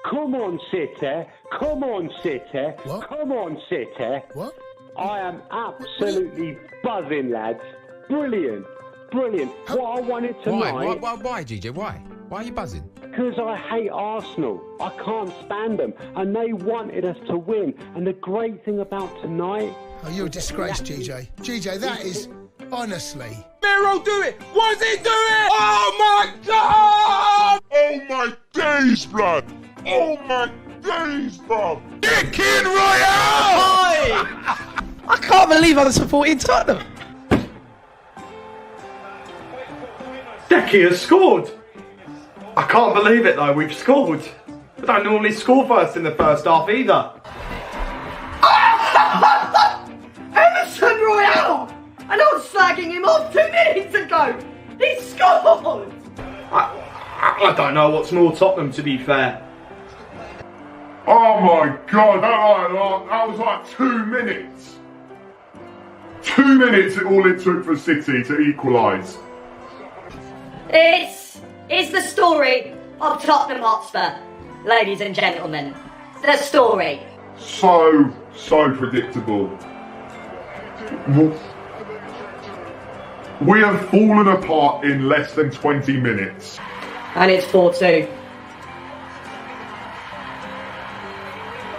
Come on, City. Come on, City. What? Come on, City. What? I am absolutely buzzing, lads. Brilliant. Brilliant. What I wanted tonight... Why, GJ? Why? Why are you buzzing? Because I hate Arsenal. I can't stand them. And they wanted us to win. And the great thing about tonight... Oh, you're a disgrace, GJ. GJ, that is... Honestly. Miro, do it! What is he doing? Oh my God! Oh my days, blood! Oh my days, bro! Chicken Royale! I can't believe I'm supporting Tottenham. Decky has scored. I can't believe it though, we've scored. We don't normally score first in the first half either. Emerson Royale! I know I was slagging him off 2 minutes ago! He scored! I don't know what's more Tottenham, to be fair. Oh my God, that was like 2 minutes. 2 minutes all it took for City to equalise. It's the story of Tottenham Hotspur, ladies and gentlemen. The story. So predictable. We have fallen apart in less than 20 minutes. And it's 4-2.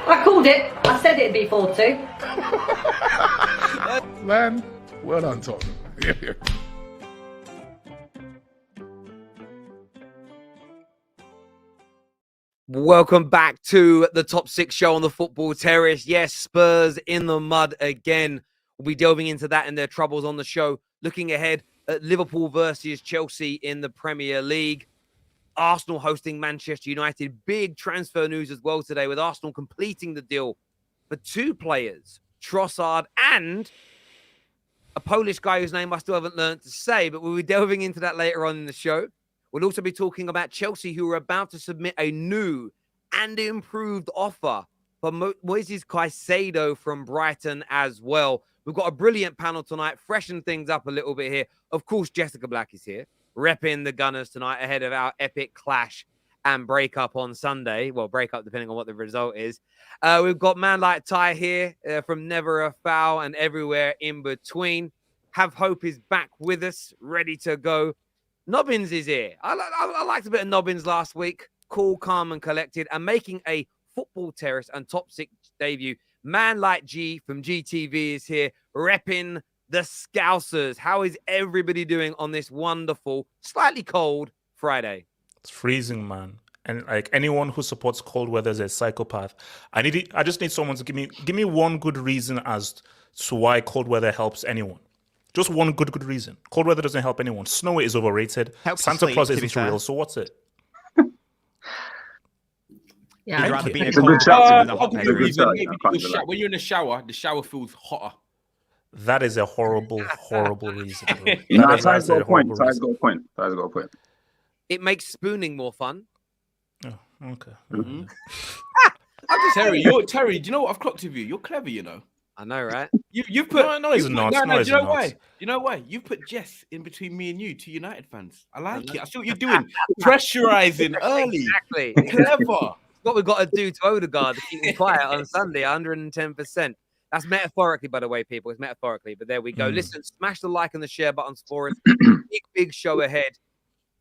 I called it. I said it'd be 4-2. Man, well done, Tottenham. Welcome back to the Top 6 show on the Football Terrace. Yes, Spurs in the mud again. We'll be delving into that and their troubles on the show. Looking ahead at Liverpool versus Chelsea in the Premier League. Arsenal hosting Manchester United. Big transfer news as well today with Arsenal completing the deal for 2 players, Trossard and a Polish guy whose name I still haven't learned to say, but we'll be delving into that later on in the show. We'll also be talking about Chelsea, who are about to submit a new and improved offer for Moises Caicedo from Brighton as well. We've got a brilliant panel tonight, freshen things up a little bit here. Of course, Jessica Black is here, repping the Gunners tonight ahead of our epic clash and breakup on Sunday. Well, breakup depending on what the result is. We've got man like Ty here from Never a Foul and everywhere in between. Have Hope is back with us, ready to go. Nobbins is here. I liked a bit of Nobbins last week. Cool, calm, and collected, and making a Football Terrace and Top 6 debut. Man like G from GTV is here, repping the Scousers. How is everybody doing on this wonderful, slightly cold Friday? It's freezing, man. And like anyone who supports cold weather is a psychopath. I just need someone to give me one good reason as to why cold weather helps anyone. Just one good reason. Cold weather doesn't help anyone. Snow is overrated. Santa Claus isn't real. So what's it? Yeah, I'd rather be in it's a a good shower. shout. When you're in the shower, the shower feels hotter. That is a horrible reason. Nah, Ty's got a point. Ty's got a point. It makes spooning more fun. Oh, okay. Mm-hmm. Terry, do you know what I've clocked with you? You're clever, you know. I know, right? You've put no, he's not. No, no, do you know why? Do you know why? You've put Jess in between me and you, 2 United fans. I like it. I see what you're doing. Pressurizing early. Exactly. Clever. What we've got to do to Odegaard to keep him quiet on Sunday, 110%. That's metaphorically, by the way, people. It's metaphorically, but there we go. Listen, smash the like and the share buttons for us. Big show ahead.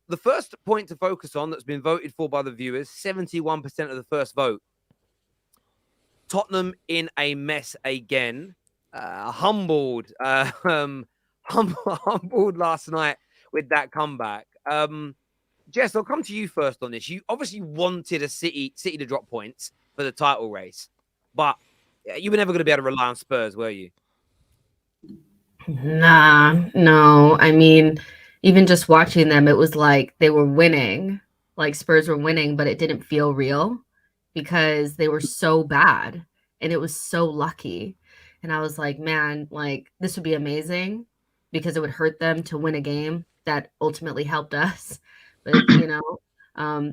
The first point to focus on that's been voted for by the viewers, 71% of the first vote. Tottenham in a mess again. Humbled last night with that comeback. Jess, I'll come to you first on this. You obviously wanted a City to drop points for the title race, but you were never going to be able to rely on Spurs, were you? No. I mean, even just watching them, it was like they were winning, like Spurs were winning, but it didn't feel real because they were so bad and it was so lucky. And I was like, man, like this would be amazing because it would hurt them to win a game that ultimately helped us. But,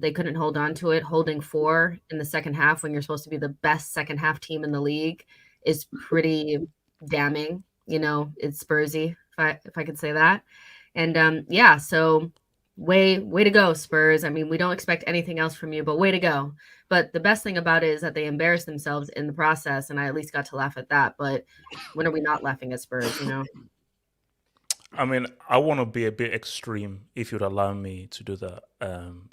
they couldn't hold on to it. Holding 4 in the second half when you're supposed to be the best second half team in the league is pretty damning. It's Spursy, if I could say that. And so way to go, Spurs. I mean, we don't expect anything else from you, but way to go. But the best thing about it is that they embarrassed themselves in the process, and I at least got to laugh at that. But when are we not laughing at Spurs, you know? I mean, I want to be a bit extreme, if you'd allow me to do that,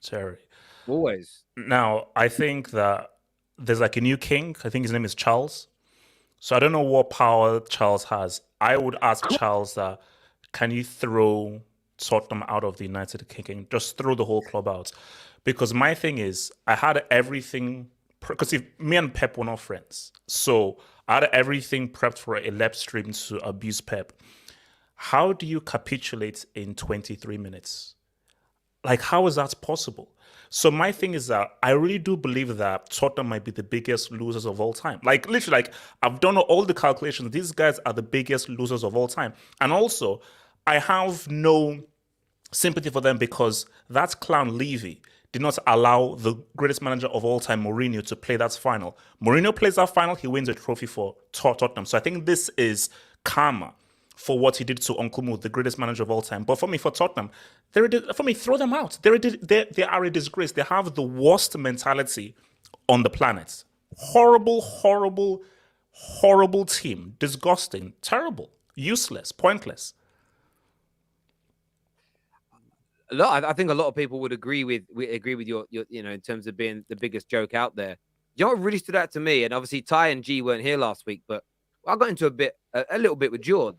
Terry. Always. Now, I think that there's like a new king. I think his name is Charles. So I don't know what power Charles has. I would ask Charles that, can you throw Tottenham out of the United Kingdom? Just throw the whole club out. Because my thing is, I had everything, because if me and Pep were not friends, so I had everything prepped for a left stream to abuse Pep. How do you capitulate in 23 minutes? Like, how is that possible? So my thing is that I really do believe that Tottenham might be the biggest losers of all time. Like, literally, like, I've done all the calculations. These guys are the biggest losers of all time. And also, I have no sympathy for them because that clown Levy did not allow the greatest manager of all time, Mourinho, to play that final. Mourinho plays that final, he wins a trophy for Tottenham. So I think this is karma for what he did to Uncle Mo, the greatest manager of all time. But for me, for Tottenham, throw them out. They are a disgrace. They have the worst mentality on the planet. Horrible, horrible, horrible team. Disgusting, terrible, useless, pointless. I think a lot of people would agree with your you know, in terms of being the biggest joke out there. You know what really stood out to me, and obviously Ty and G weren't here last week, but I got into a little bit with George.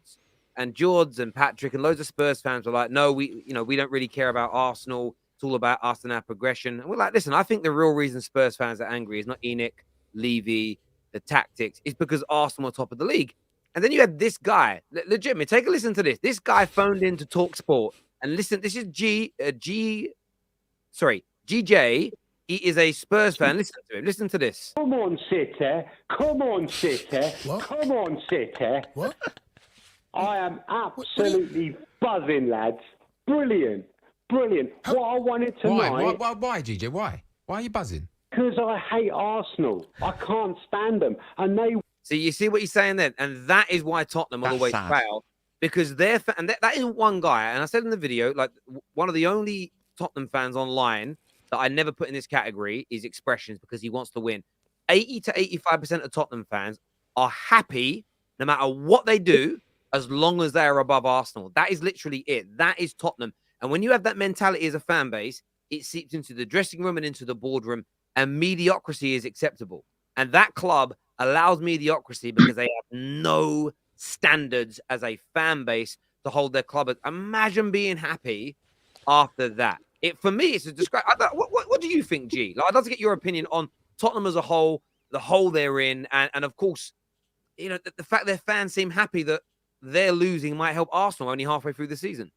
And George and Patrick and loads of Spurs fans were like, no, we don't really care about Arsenal. It's all about us and our progression. And we're like, listen, I think the real reason Spurs fans are angry is not Enik, Levy, the tactics. It's because Arsenal are top of the league. And then you had this guy, legitimately, take a listen to this. This guy phoned in to Talk Sport. And listen, this is GJ. He is a Spurs fan. Listen to him. Listen to this. Come on, City. Come on, City. Come on, City. What? I am absolutely buzzing, lads. Brilliant. Brilliant. What I wanted tonight... Why, GJ? Why? Why are you buzzing? Because I hate Arsenal. I can't stand them. And they... So you see what he's saying then? And that is why Tottenham will always fail. Because they're... And that isn't one guy. And I said in the video, like, one of the only Tottenham fans online that I never put in this category is Expressions, because he wants to win. 80 to 85% of Tottenham fans are happy no matter what they do, as long as they are above Arsenal. That is literally it. That is Tottenham. And when you have that mentality as a fan base, it seeps into the dressing room and into the boardroom, and mediocrity is acceptable. And that club allows mediocrity because they have no standards as a fan base to hold their club. Imagine being happy after that. For me, it's a describe. What do you think, G? Like, I'd love to get your opinion on Tottenham as a whole, the hole they're in, and of course, you know, the fact their fans seem happy that they're losing might help Arsenal only halfway through the season.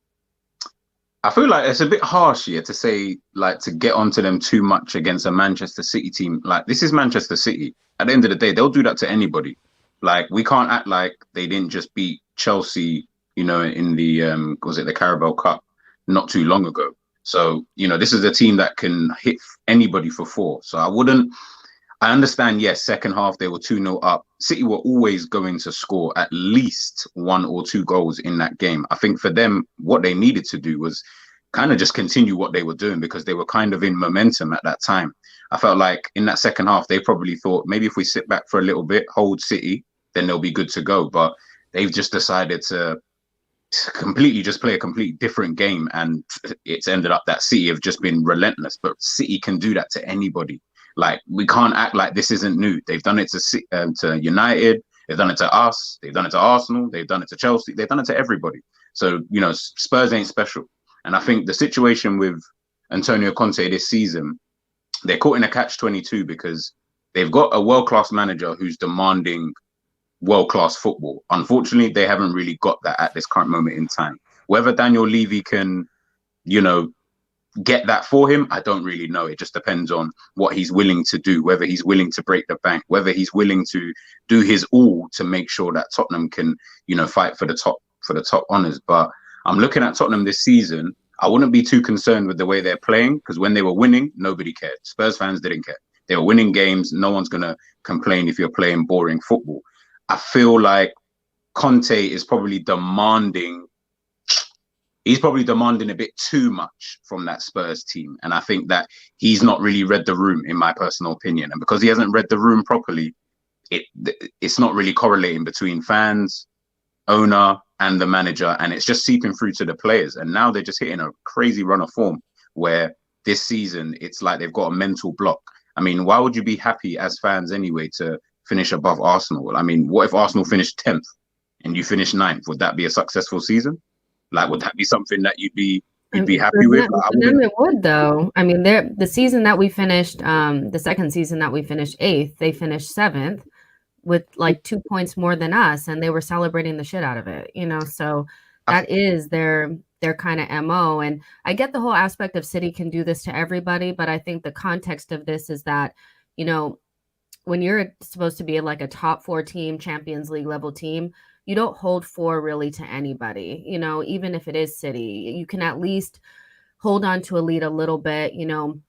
I feel like it's a bit harsh here to say, like, to get onto them too much against a Manchester City team. Like, this is Manchester City. At the end of the day, they'll do that to anybody. Like, we can't act like they didn't just beat Chelsea, you know, in the the Carabao Cup not too long ago. So, you know, this is a team that can hit anybody for 4. So I understand, yes, second half they were 2-0 up. City were always going to score at least 1 or 2 goals in that game. I think for them, what they needed to do was kind of just continue what they were doing, because they were kind of in momentum at that time. I felt like in that second half, they probably thought, maybe if we sit back for a little bit, hold City, then they'll be good to go. But they've just decided to completely just play a completely different game. And it's ended up that City have just been relentless. But City can do that to anybody. Like, we can't act like this isn't new. They've done it to United. They've done it to us. They've done it to Arsenal. They've done it to Chelsea. They've done it to everybody. So, you know, Spurs ain't special. And I think the situation with Antonio Conte this season, they're caught in a catch-22 because they've got a world-class manager who's demanding world-class football. Unfortunately, they haven't really got that at this current moment in time. Whether Daniel Levy can, you know, get that for him, I don't really know. It just depends on what he's willing to do, whether he's willing to break the bank, whether he's willing to do his all to make sure that Tottenham can, you know, fight for the top honours. But I'm looking at Tottenham this season. I wouldn't be too concerned with the way they're playing, because when they were winning, nobody cared. Spurs fans didn't care. They were winning games. No one's going to complain if you're playing boring football. I feel like Conte is probably demanding he's probably demanding a bit too much from that Spurs team. And I think that he's not really read the room, in my personal opinion. And because he hasn't read the room properly, it's not really correlating between fans, owner, and the manager. And it's just seeping through to the players. And now they're just hitting a crazy run of form where this season, it's like they've got a mental block. I mean, why would you be happy as fans anyway to finish above Arsenal? I mean, what if Arsenal finished 10th and you finish 9th? Would that be a successful season? Like, would that be something that you'd be happy with? It would, though. I mean, the season that we finished, the second season that we finished 8th, they finished 7th with like 2 points more than us, and they were celebrating the shit out of it, you know. So that is their kind of MO. And I get the whole aspect of City can do this to everybody, but I think the context of this is that, you know, when you're supposed to be like a top 4 team, Champions League level team, you don't hold 4 really to anybody, you know, even if it is City. You can at least hold on to a lead a little bit, you know,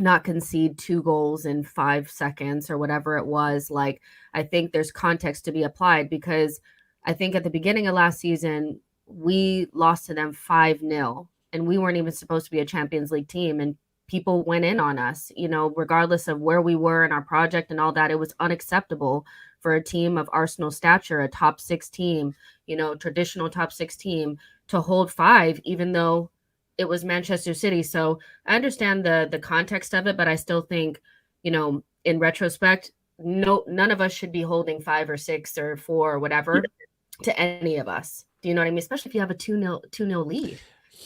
not concede 2 goals in 5 seconds or whatever it was. Like, I think there's context to be applied, because I think at the beginning of last season, we lost to them 5-0, and we weren't even supposed to be a Champions League team. And people went in on us, you know, regardless of where we were in our project and all that. It was unacceptable for a team of Arsenal stature, a top 6 team, you know, traditional top 6 team, to hold 5, even though it was Manchester City. So I understand the context of it, but I still think, you know, in retrospect, none of us should be holding 5 or 6 or 4 or whatever to any of us. Do you know what I mean? Especially if you have a 2-0 lead.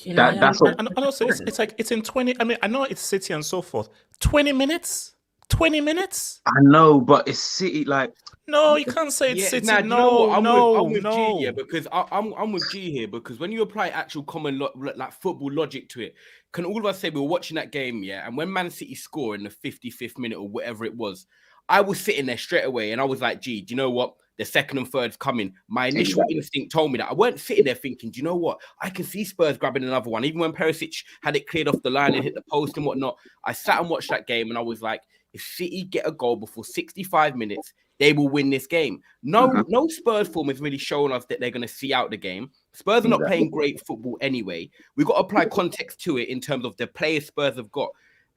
You know? And also, it's like it's in 20. I mean, I know it's City and so forth. 20 minutes. 20 minutes. I know, but it's City. Like, no, you can't say it's City. I'm with G here, because I'm with G here, because when you apply actual common like football logic to it, can all of us say we were watching that game, yeah, and when Man City score in the 55th minute or whatever it was, I was sitting there straight away and I was like, gee, do you know what? The second and third's coming. My initial instinct told me that. I weren't sitting there thinking, do you know what? I can see Spurs grabbing another one. Even when Perisic had it cleared off the line and hit the post and whatnot, I sat and watched that game and I was like, if City get a goal before 65 minutes, they will win this game. No Spurs form has really shown us that they're going to see out the game. Spurs are not playing great football anyway. We've got to apply context to it in terms of the players Spurs have got.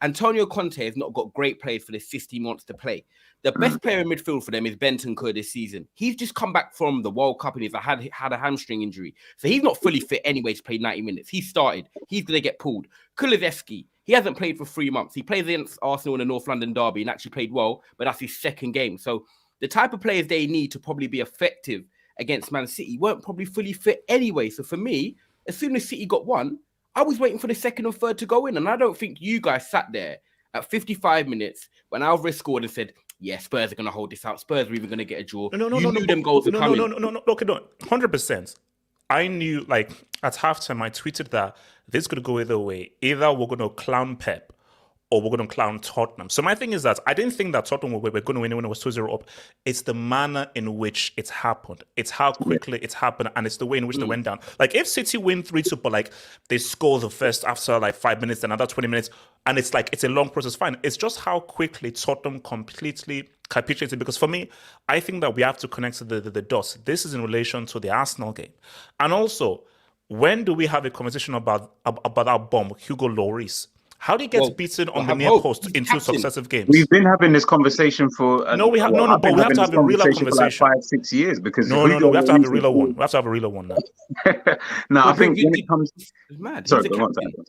Antonio Conte has not got great players for the system he wants to play. The best player in midfield for them is Bentancur this season. He's just come back from the World Cup and he's had a hamstring injury. So he's not fully fit anyway to play 90 minutes. He started. He's going to get pulled. Kulusevski, he hasn't played for 3 months. He plays against Arsenal in the North London derby and actually played well, but that's his second game. So the type of players they need to probably be effective against Man City weren't probably fully fit anyway. So for me, as soon as City got one, I was waiting for the second and third to go in. And I don't think you guys sat there at 55 minutes when Alvarez scored and said, yeah, Spurs are going to hold this out. Spurs are even going to get a draw. You knew them goals were coming. No. Okay, no. 100%. I knew, like, at halftime, I tweeted that this could go either way. Either we're going to clown Pep or we're going to clown Tottenham. So my thing is that I didn't think that Tottenham were going to win when it was 2-0 up. It's the manner in which it's happened. It's how quickly it's happened, and it's the way in which they went down. Like, if City win 3-2, but like they score the first after like 5 minutes, another 20 minutes, and it's like it's a long process, fine. It's just how quickly Tottenham completely capitulated. Because for me, I think that we have to connect to the dots. This is in relation to the Arsenal game. And also, when do we have a conversation about that bomb, Hugo Lloris? How did he get beaten on the near post in 2 successive games? We've been having this conversation for but we have to have a realer conversation. For like 5-6 years, because no, we have to have a realer one. We have to have a realer one now. No, I think when it comes, it's mad. Sorry,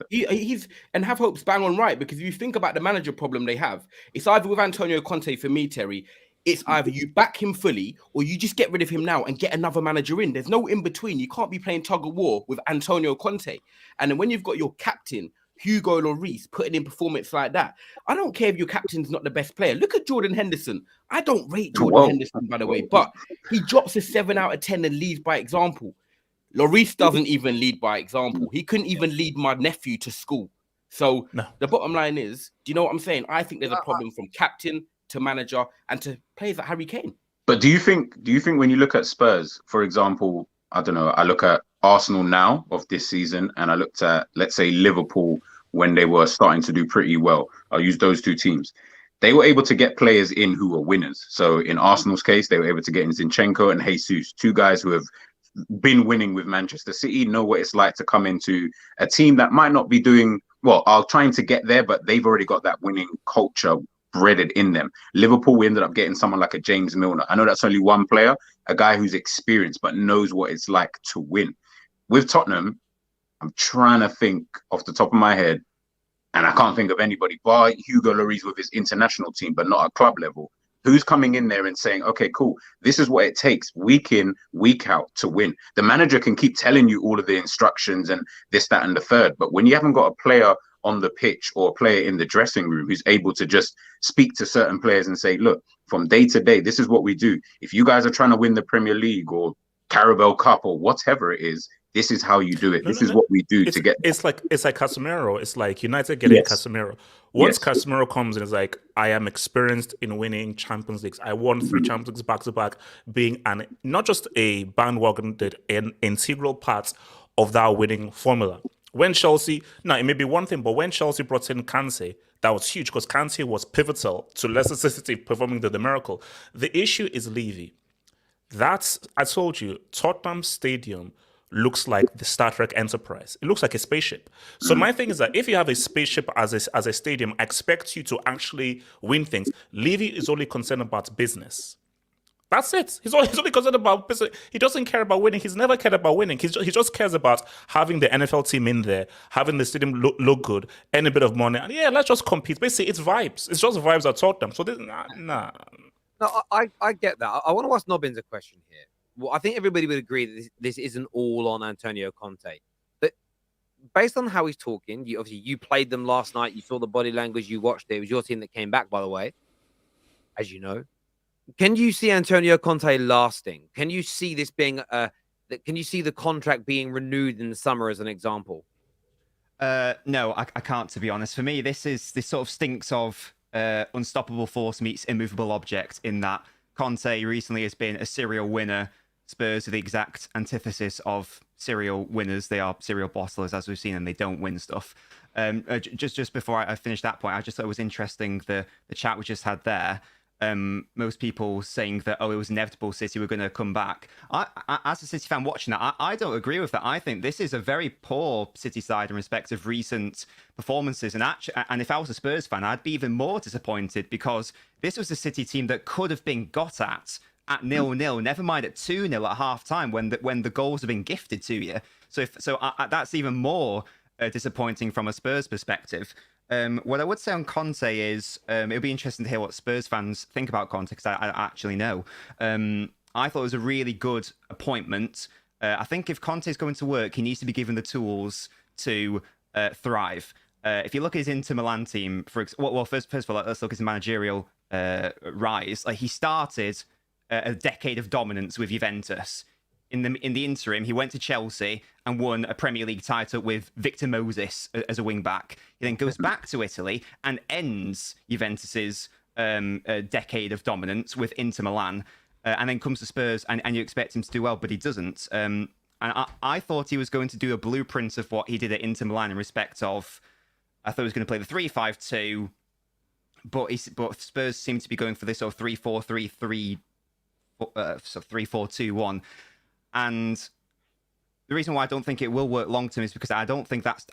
he's and have hope's bang on right, because if you think about the manager problem they have, it's either with Antonio Conte for me, Terry. It's either you back him fully or you just get rid of him now and get another manager in. There's no in between. You can't be playing tug of war with Antonio Conte. And then when you've got your captain, Hugo Lloris, putting in performance like that, I don't care if your captain's not the best player. Look at Jordan Henderson. I don't rate Jordan Henderson, by the way, but he drops a 7 out of 10 and leads by example. Lloris doesn't even lead by example. He couldn't even lead my nephew to school. So the bottom line is, do you know what I'm saying? I think there's a problem from captain to manager and to players like Harry Kane. But do you think when you look at Spurs, for example, I don't know, I look at Arsenal now of this season, and I looked at, let's say, Liverpool when they were starting to do pretty well. I'll use those 2 teams. They were able to get players in who were winners. So in Arsenal's case, they were able to get in Zinchenko and Jesus, 2 guys who have been winning with Manchester City, know what it's like to come into a team that might not be doing well, are trying to get there, but they've already got that winning culture breaded in them. Liverpool, we ended up getting someone like a James Milner. I know that's only one player, a guy who's experienced but knows what it's like to win. With Tottenham, I'm trying to think off the top of my head, and I can't think of anybody bar Hugo Lloris with his international team, but not at club level. Who's coming in there and saying, okay, cool, this is what it takes week in, week out to win. The manager can keep telling you all of the instructions and this, that, and the third. But when you haven't got a player on the pitch or a player in the dressing room who's able to just speak to certain players and say, look, from day to day, this is what we do. If you guys are trying to win the Premier League or Carabao Cup or whatever it is, this is how you do it. This is what we do to get there. It's like Casemiro. It's like United getting Casemiro. Once Yes. Casemiro comes in, it's like, I am experienced in winning Champions Leagues. I won 3 Champions Leagues back to back, being not just a bandwagon, but an integral part of that winning formula. When Chelsea, now it may be one thing, but when Chelsea brought in Kante, that was huge because Kante was pivotal to Leicester City performing the miracle. The issue is Levy. I told you, Tottenham Stadium looks like the Star Trek Enterprise. It looks like a spaceship. So my thing is that if you have a spaceship as a stadium, I expect you to actually win things. Levy is only concerned about business. That's it. He's only concerned about business. He doesn't care about winning. He's never cared about winning. He just cares about having the NFL team in there, having the stadium look good, earn a bit of money. And yeah, let's just compete. Basically, it's vibes. It's just vibes at Tottenham. So nah. No, I get that. I want to ask Nobbins a question here. Well, I think everybody would agree that this isn't all on Antonio Conte. But based on how he's talking, you played them last night. You saw the body language. You watched it. It was your team that came back, by the way, as you know. Can you see Antonio Conte lasting? Can you see this being can you see the contract being renewed in the summer as an example? No, I can't, to be honest. For me, this sort of stinks of unstoppable force meets immovable object, in that Conte recently has been a serial winner. Spurs are the exact antithesis of serial winners. They are serial bottlers, as we've seen, and they don't win stuff. Just before I finish that point, I just thought it was interesting the chat we just had there. Most people saying that, it was inevitable City were going to come back. I, as a City fan watching that, I don't agree with that. I think this is a very poor City side in respect of recent performances. And if I was a Spurs fan, I'd be even more disappointed, because this was a City team that could have been got at 0-0, never mind at 2-0 at half time when the goals have been gifted to you. So that's even more disappointing from a Spurs perspective. What I would say on Conte is it'll be interesting to hear what Spurs fans think about Conte, because I actually know. I thought it was a really good appointment. I think if Conte is going to work, he needs to be given the tools to thrive. If you look at his Inter Milan team, first of all, let's look at his managerial rise. Like, he started a decade of dominance with Juventus. In the interim, he went to Chelsea and won a Premier League title with Victor Moses as a wing-back. He then goes back to Italy and ends Juventus's decade of dominance with Inter Milan, and then comes to Spurs, and you expect him to do well, but he doesn't. And I thought he was going to do a blueprint of what he did at Inter Milan in respect of, I thought he was going to play the 3-5-2, but Spurs seem to be going for this sort of 3-4-3-3, sort of 3-4-2-1. And the reason why I don't think it will work long term is because I don't think that's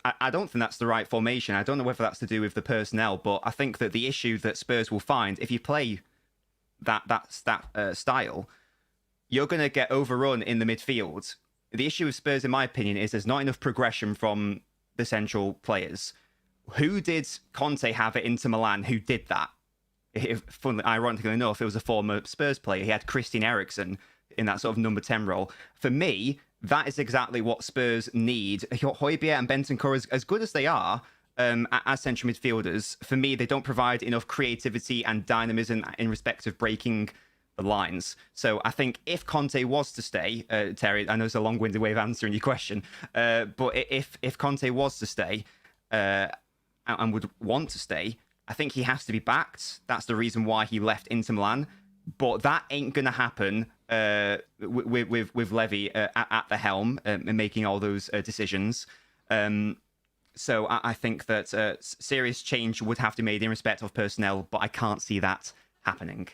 the right formation. I don't know whether that's to do with the personnel, but I think that the issue that Spurs will find if you play that style, you're going to get overrun in the midfield. The issue with Spurs, in my opinion, is there's not enough progression from the central players. Who did Conte have at Inter Milan who did that? Ironically enough, it was a former Spurs player. He had Christian Eriksen in that sort of number 10 role. For me, that is exactly what Spurs need. Højbjerg and Bentancur, as good as they are as central midfielders, for me, they don't provide enough creativity and dynamism in respect of breaking the lines. So I think if Conte was to stay, Terry, I know it's a long-winded way of answering your question, but if Conte was to stay and would want to stay, I think he has to be backed. That's the reason why he left Inter Milan. But that ain't going to happen with Levy at the helm and making all those decisions. So I think that serious change would have to be made in respect of personnel, but I can't see that happening.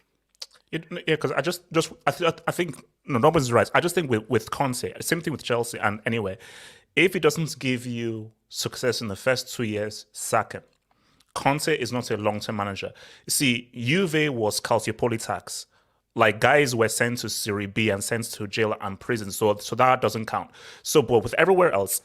Because I think no, Robin's right. I just think with Conte, same thing with Chelsea. And anyway, if he doesn't give you success in the first 2 years, sack him. Conte is not a long-term manager. See, Juve was Calciopoli tax. Like, guys were sent to Serie B and sent to jail and prison, so that doesn't count. So, but with everywhere else,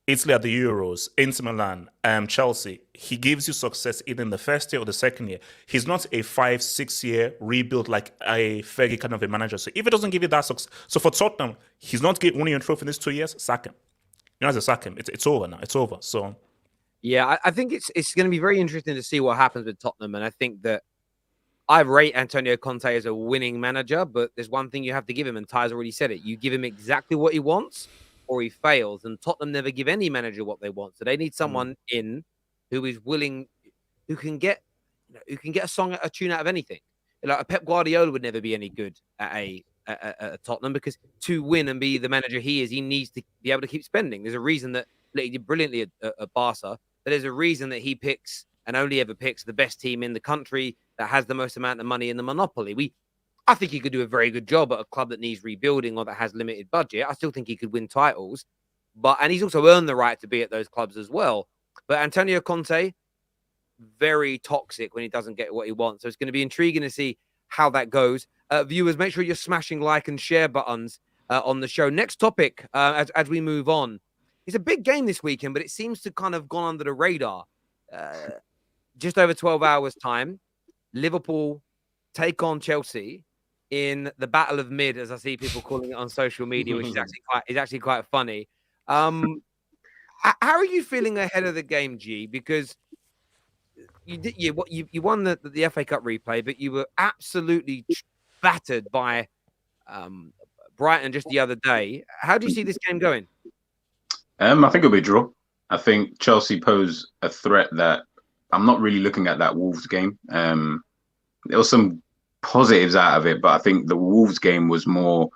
Italy at the Euros, Inter Milan, Chelsea, he gives you success either in the first year or the second year. He's not a 5-6 year rebuild like a Fergie kind of a manager. So if he doesn't give you that success, so for Tottenham, he's not winning a trophy in these 2 years, sack him. You know, as a sack him, it's over now. It's over. So, yeah, I think it's going to be very interesting to see what happens with Tottenham, and I think that I rate Antonio Conte as a winning manager, but there's one thing you have to give him, and Ty's already said it. You give him exactly what he wants, or he fails. And Tottenham never give any manager what they want, so they need someone in who is willing, who can get a tune out of anything. Like a Pep Guardiola would never be any good at a Tottenham, because to win and be the manager he is, he needs to be able to keep spending. There's a reason that he did brilliantly at Barca, but there's a reason that he picks and only ever picks the best team in the country that has the most amount of money in the monopoly. I think he could do a very good job at a club that needs rebuilding or that has limited budget. I still think he could win titles, and he's also earned the right to be at those clubs as well. But Antonio Conte, very toxic when he doesn't get what he wants. So it's going to be intriguing to see how that goes. Viewers, make sure you're smashing like and share buttons on the show. Next topic, as we move on, it's a big game this weekend, but it seems to kind of gone under the radar. Just over 12 hours time, Liverpool take on Chelsea in the Battle of Mid, as I see people calling it on social media, which is actually quite funny. How are you feeling ahead of the game, G? Because you won the FA Cup replay, but you were absolutely battered by Brighton just the other day. How do you see this game going? I think it'll be a draw. I think Chelsea pose a threat that I'm not really looking at that Wolves game. There was some positives out of it, but I think the Wolves game was more.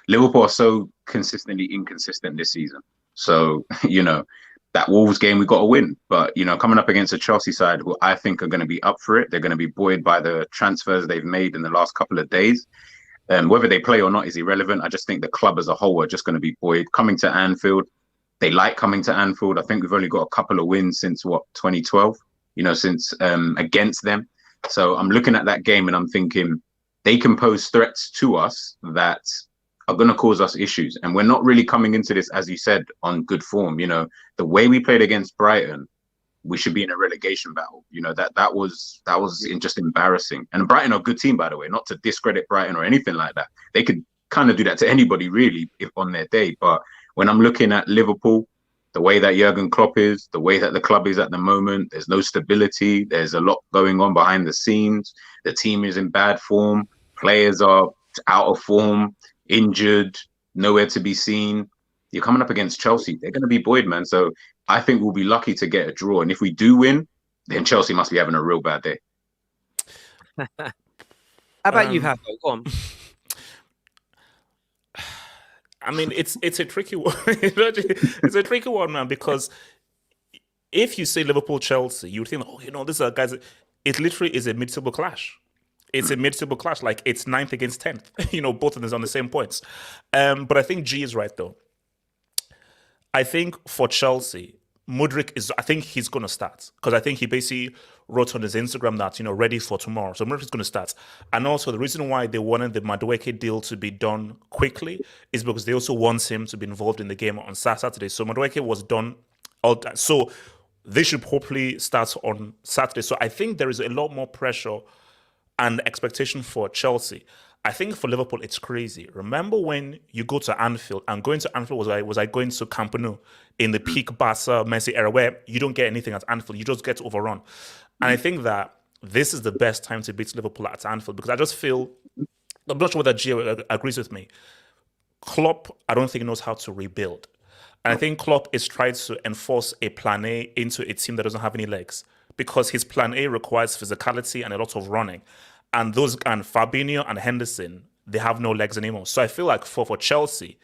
Liverpool are so consistently inconsistent this season. So, that Wolves game, we got to win. But, coming up against a Chelsea side who I think are going to be up for it, they're going to be buoyed by the transfers they've made in the last couple of days. Whether they play or not is irrelevant. I just think the club as a whole are just going to be buoyed. Coming to Anfield, they like coming to Anfield. I think we've only got a couple of wins since, 2012, since against them. So I'm looking at that game and I'm thinking they can pose threats to us that are going to cause us issues. And we're not really coming into this, as you said, on good form. The way we played against Brighton, we should be in a relegation battle. That was just embarrassing. And Brighton are a good team, by the way, not to discredit Brighton or anything like that. They could kind of do that to anybody, really, if on their day. But when I'm looking at Liverpool, the way that Jurgen Klopp is, the way that the club is at the moment, there's no stability. There's a lot going on behind the scenes. The team is in bad form. Players are out of form, injured, nowhere to be seen. You're coming up against Chelsea. They're going to be buoyed, man. So I think we'll be lucky to get a draw. And if we do win, then Chelsea must be having a real bad day. How about you, Hasso? Go on. I mean, it's a tricky one. It's a tricky one, man, because if you say Liverpool-Chelsea, you would think, these are guys. It literally is a mid-table clash. It's a mid-table clash. Like, it's 9th against 10th. Both of them on the same points. But I think G is right, though. I think for Chelsea, Mudryk I think he's going to start. Because I think he basically wrote on his Instagram that, ready for tomorrow. So Mudryk is going to start. And also the reason why they wanted the Mudryk deal to be done quickly is because they also want him to be involved in the game on Saturday. So Mudryk was done all that. So they should hopefully start on Saturday. So I think there is a lot more pressure and expectation for Chelsea. I think for Liverpool, it's crazy. Remember when you go to Anfield, and going to Anfield was like going to Camp Nou in the peak Barca Messi era, where you don't get anything at Anfield, you just get overrun. And I think that this is the best time to beat Liverpool at Anfield, because I just feel, I'm not sure whether Gio agrees with me, Klopp, I don't think knows how to rebuild. And I think Klopp is trying to enforce a plan A into a team that doesn't have any legs, because his plan A requires physicality and a lot of running. And Fabinho and Henderson, they have no legs anymore. So I feel like for Chelsea,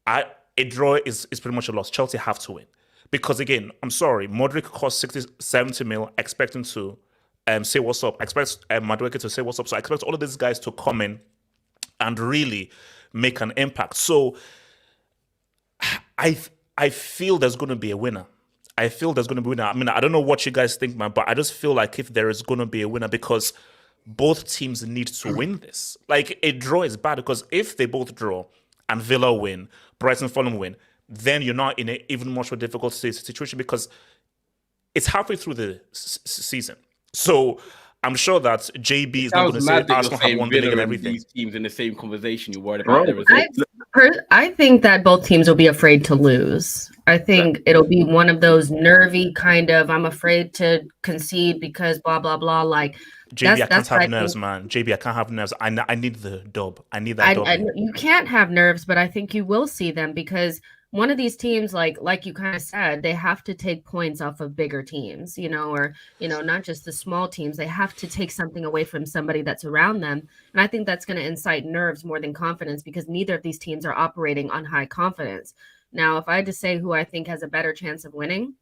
a draw is pretty much a loss. Chelsea have to win. Because again, I'm sorry, Mudryk cost 60, 70 mil, expecting to say what's up. I expect Mudryk to say what's up. So I expect all of these guys to come in and really make an impact. So I feel there's going to be a winner. I feel there's going to be a winner. I mean, I don't know what you guys think, man, but I just feel like if there is going to be a winner, because both teams need to win this. Like, a draw is bad, because if they both draw and Villa win, Brighton Fulham win, then you're not in an even much more difficult situation, because it's halfway through the season. So I'm sure that JB is not going to say Arsenal have won the league and everything. These teams in the same conversation, you're worried about their results. I think that both teams will be afraid to lose. I think it'll be one of those nervy kind of, I'm afraid to concede because blah, blah, blah. Like, JB, I can't have nerves, man. JB, I can't have nerves. I need the dub. I need that dub. You can't have nerves, but I think you will see them, because one of these teams, like you kind of said, they have to take points off of bigger teams, or, not just the small teams. They have to take something away from somebody that's around them. And I think that's going to incite nerves more than confidence, because neither of these teams are operating on high confidence. Now, if I had to say who I think has a better chance of winning,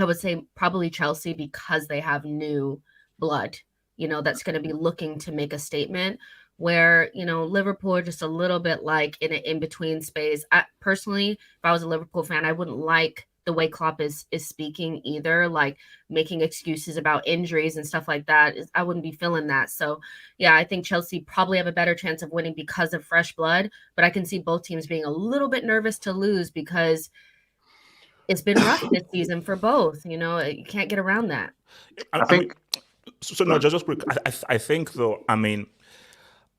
I would say probably Chelsea, because they have new blood, that's going to be looking to make a statement. Where, Liverpool are just a little bit like in an in-between space. Personally, if I was a Liverpool fan, I wouldn't like the way Klopp is speaking either, like making excuses about injuries and stuff like that. I wouldn't be feeling that. So, yeah, I think Chelsea probably have a better chance of winning because of fresh blood, but I can see both teams being a little bit nervous to lose, because it's been rough this season for both. You can't get around that. I think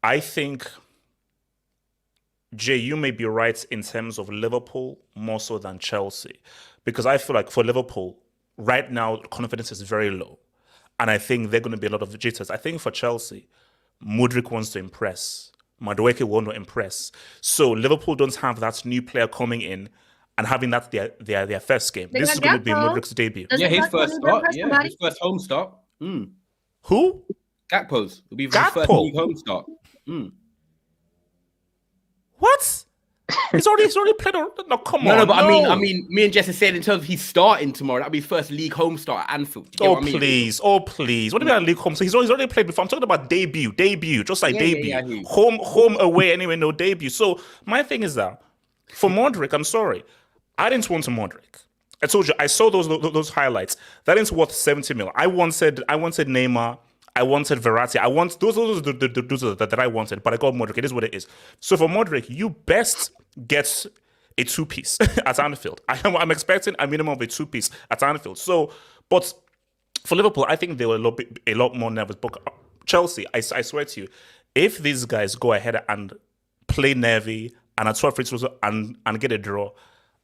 I think, Jay, you may be right in terms of Liverpool more so than Chelsea, because I feel like for Liverpool, right now, confidence is very low. And I think they're going to be a lot of jitters. I think for Chelsea, Mudryk wants to impress. Mudryk wants to impress. So Liverpool don't have that new player coming in and having that their first game. This is going to be Mudryk's debut. His first start. Yeah, his first home start. Who? Gakpo's. It'll be his first league home start. What? He's already played. No, come on. No, but I mean, me and Jesse said in terms of he's starting tomorrow, that'll be his first league home start at Anfield. Please. What do you mean league home? So he's already played before. I'm talking about debut, just like debut. Yeah. Home, away, anyway, no debut. So my thing is that for Mudryk, I'm sorry, I didn't want to Mudryk. I told you, I saw those highlights. That is worth 70 mil. I wanted Neymar. I wanted Verratti. Those are that I wanted, but I got Mudryk. It is what it is. So for Mudryk, you best get a two-piece at Anfield. I'm expecting a minimum of a two-piece at Anfield. So, but for Liverpool, I think they were a lot more nervous. But Chelsea, I swear to you, if these guys go ahead and play nervy and at 12 free throws and get a draw,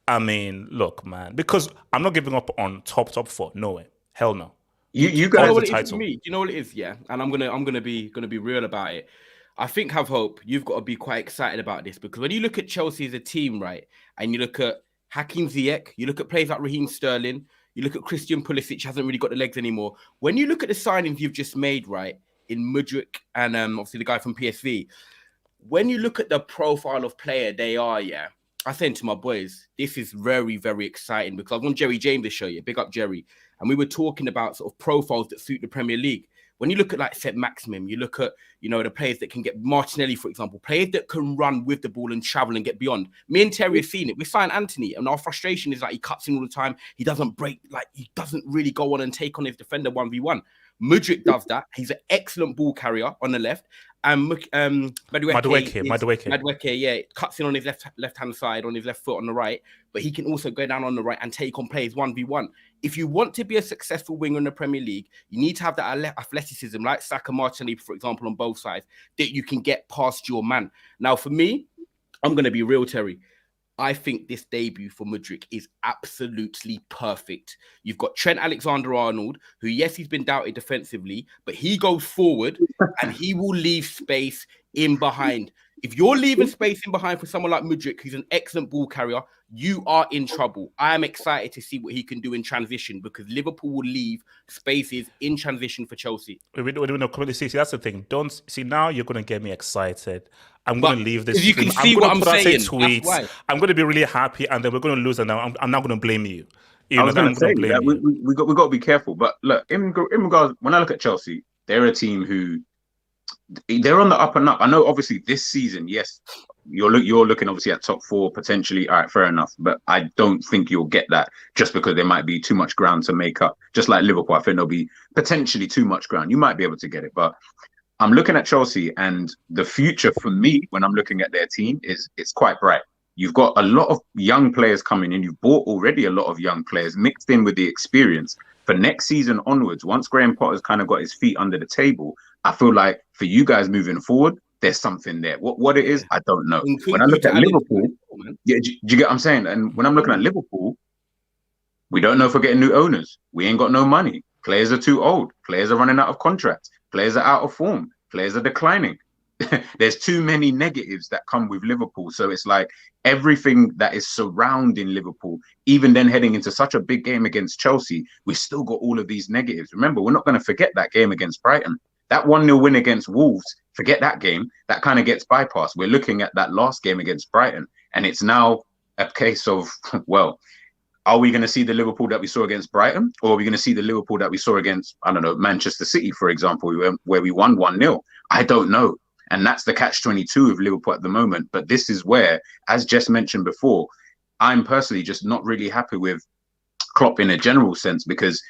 I mean, look, man, because I'm not giving up on top four. No way, hell no. You guys, the title. Do you know what it is? Yeah, and I'm gonna be real about it. I think, have hope. You've got to be quite excited about this, because when you look at Chelsea as a team, right, and you look at Hakim Ziyech, you look at players like Raheem Sterling, you look at Christian Pulisic, hasn't really got the legs anymore. When you look at the signings you've just made, right, in Mudryk and obviously the guy from PSV, when you look at the profile of player they are, yeah, I said to my boys, this is very, very exciting, because I was on Jerry James' show, yeah, big up Jerry, and we were talking about sort of profiles that suit the Premier League. When you look at like St. Maximin, you look at, the players that can get Martinelli, for example, players that can run with the ball and travel and get beyond. Me and Terry have seen it. We signed Anthony, and our frustration is like he cuts in all the time. He doesn't break, like he doesn't really go on and take on his defender 1v1. Mudryk does that. He's an excellent ball carrier on the left. And Madueke, yeah, cuts in on his left-hand side, on his left foot on the right, but he can also go down on the right and take on players 1v1. If you want to be a successful winger in the Premier League, you need to have that athleticism, like Saka, Martinelli, for example, on both sides, that you can get past your man. Now, for me, I'm going to be real, Terry. I think this debut for Mudryk is absolutely perfect. You've got Trent Alexander-Arnold, who, yes, he's been doubted defensively, but he goes forward and he will leave space in behind. If you're leaving space in behind for someone like Mudryk, who's an excellent ball carrier, you are in trouble. I am excited to see what he can do in transition, because Liverpool will leave spaces in transition for Chelsea. We don't see. That's the thing. Don't see, now you're going to get me excited. I'm going to leave this. You can see what I'm saying. Tweets. I'm going to be really happy, and then we're going to lose, and I'm not going to blame you. You I know, was that going I'm to going say to blame that you. we got to be careful. But look, in regards, when I look at Chelsea, they're a team who they're on the up and up. I know, obviously, this season, yes, you're looking obviously at top four potentially. All right, fair enough, but I don't think you'll get that just because there might be too much ground to make up. Just like Liverpool, I think there'll be potentially too much ground. You might be able to get it, but I'm looking at Chelsea, and the future for me when I'm looking at their team is it's quite bright. You've got a lot of young players coming in. You've bought already a lot of young players mixed in with the experience. For next season onwards, once Graham Potter's kind of got his feet under the table, I feel like for you guys moving forward, there's something there. What it is, I don't know. When I look at Liverpool, yeah, do you get what I'm saying? And when I'm looking at Liverpool, we don't know if we're getting new owners. We ain't got no money. Players are too old. Players are running out of contracts. Players are out of form. Players are declining. There's too many negatives that come with Liverpool. So it's like everything that is surrounding Liverpool, even then heading into such a big game against Chelsea, we've still got all of these negatives. Remember, we're not going to forget that game against Brighton. That 1-0 win against Wolves, forget that game. That kind of gets bypassed. We're looking at that last game against Brighton. And it's now a case of, well, are we going to see the Liverpool that we saw against Brighton? Or are we going to see the Liverpool that we saw against, I don't know, Manchester City, for example, where we won 1-0? I don't know. And that's the catch-22 of Liverpool at the moment. But this is where, as Jess mentioned before, I'm personally just not really happy with Klopp in a general sense, because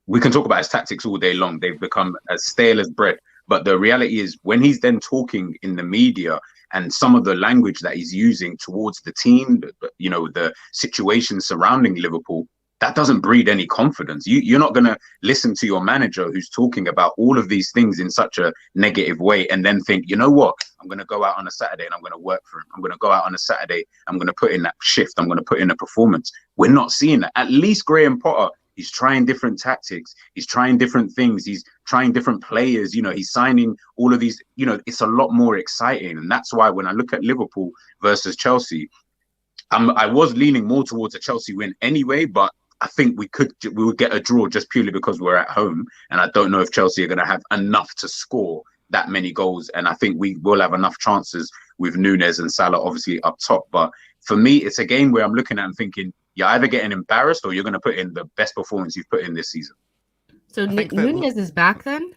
we can talk about his tactics all day long. They've become as stale as bread. But the reality is, when he's then talking in the media and some of the language that he's using towards the team, you know, the situation surrounding Liverpool, that doesn't breed any confidence. You're not going to listen to your manager who's talking about all of these things in such a negative way and then think, you know what, I'm going to go out on a Saturday and I'm going to work for him. I'm going to go out on a Saturday. I'm going to put in that shift. I'm going to put in a performance. We're not seeing that. At least Graham Potter, he's trying different tactics. He's trying different things. He's trying different players. You know, he's signing all of these. You know, it's a lot more exciting. And that's why when I look at Liverpool versus Chelsea, I was leaning more towards a Chelsea win anyway, but I think we would get a draw just purely because we're at home. And I don't know if Chelsea are going to have enough to score that many goals. And I think we will have enough chances with Nunes and Salah obviously up top. But for me, it's a game where I'm looking at and thinking, you're either getting embarrassed or you're going to put in the best performance you've put in this season. So Nunes is back then?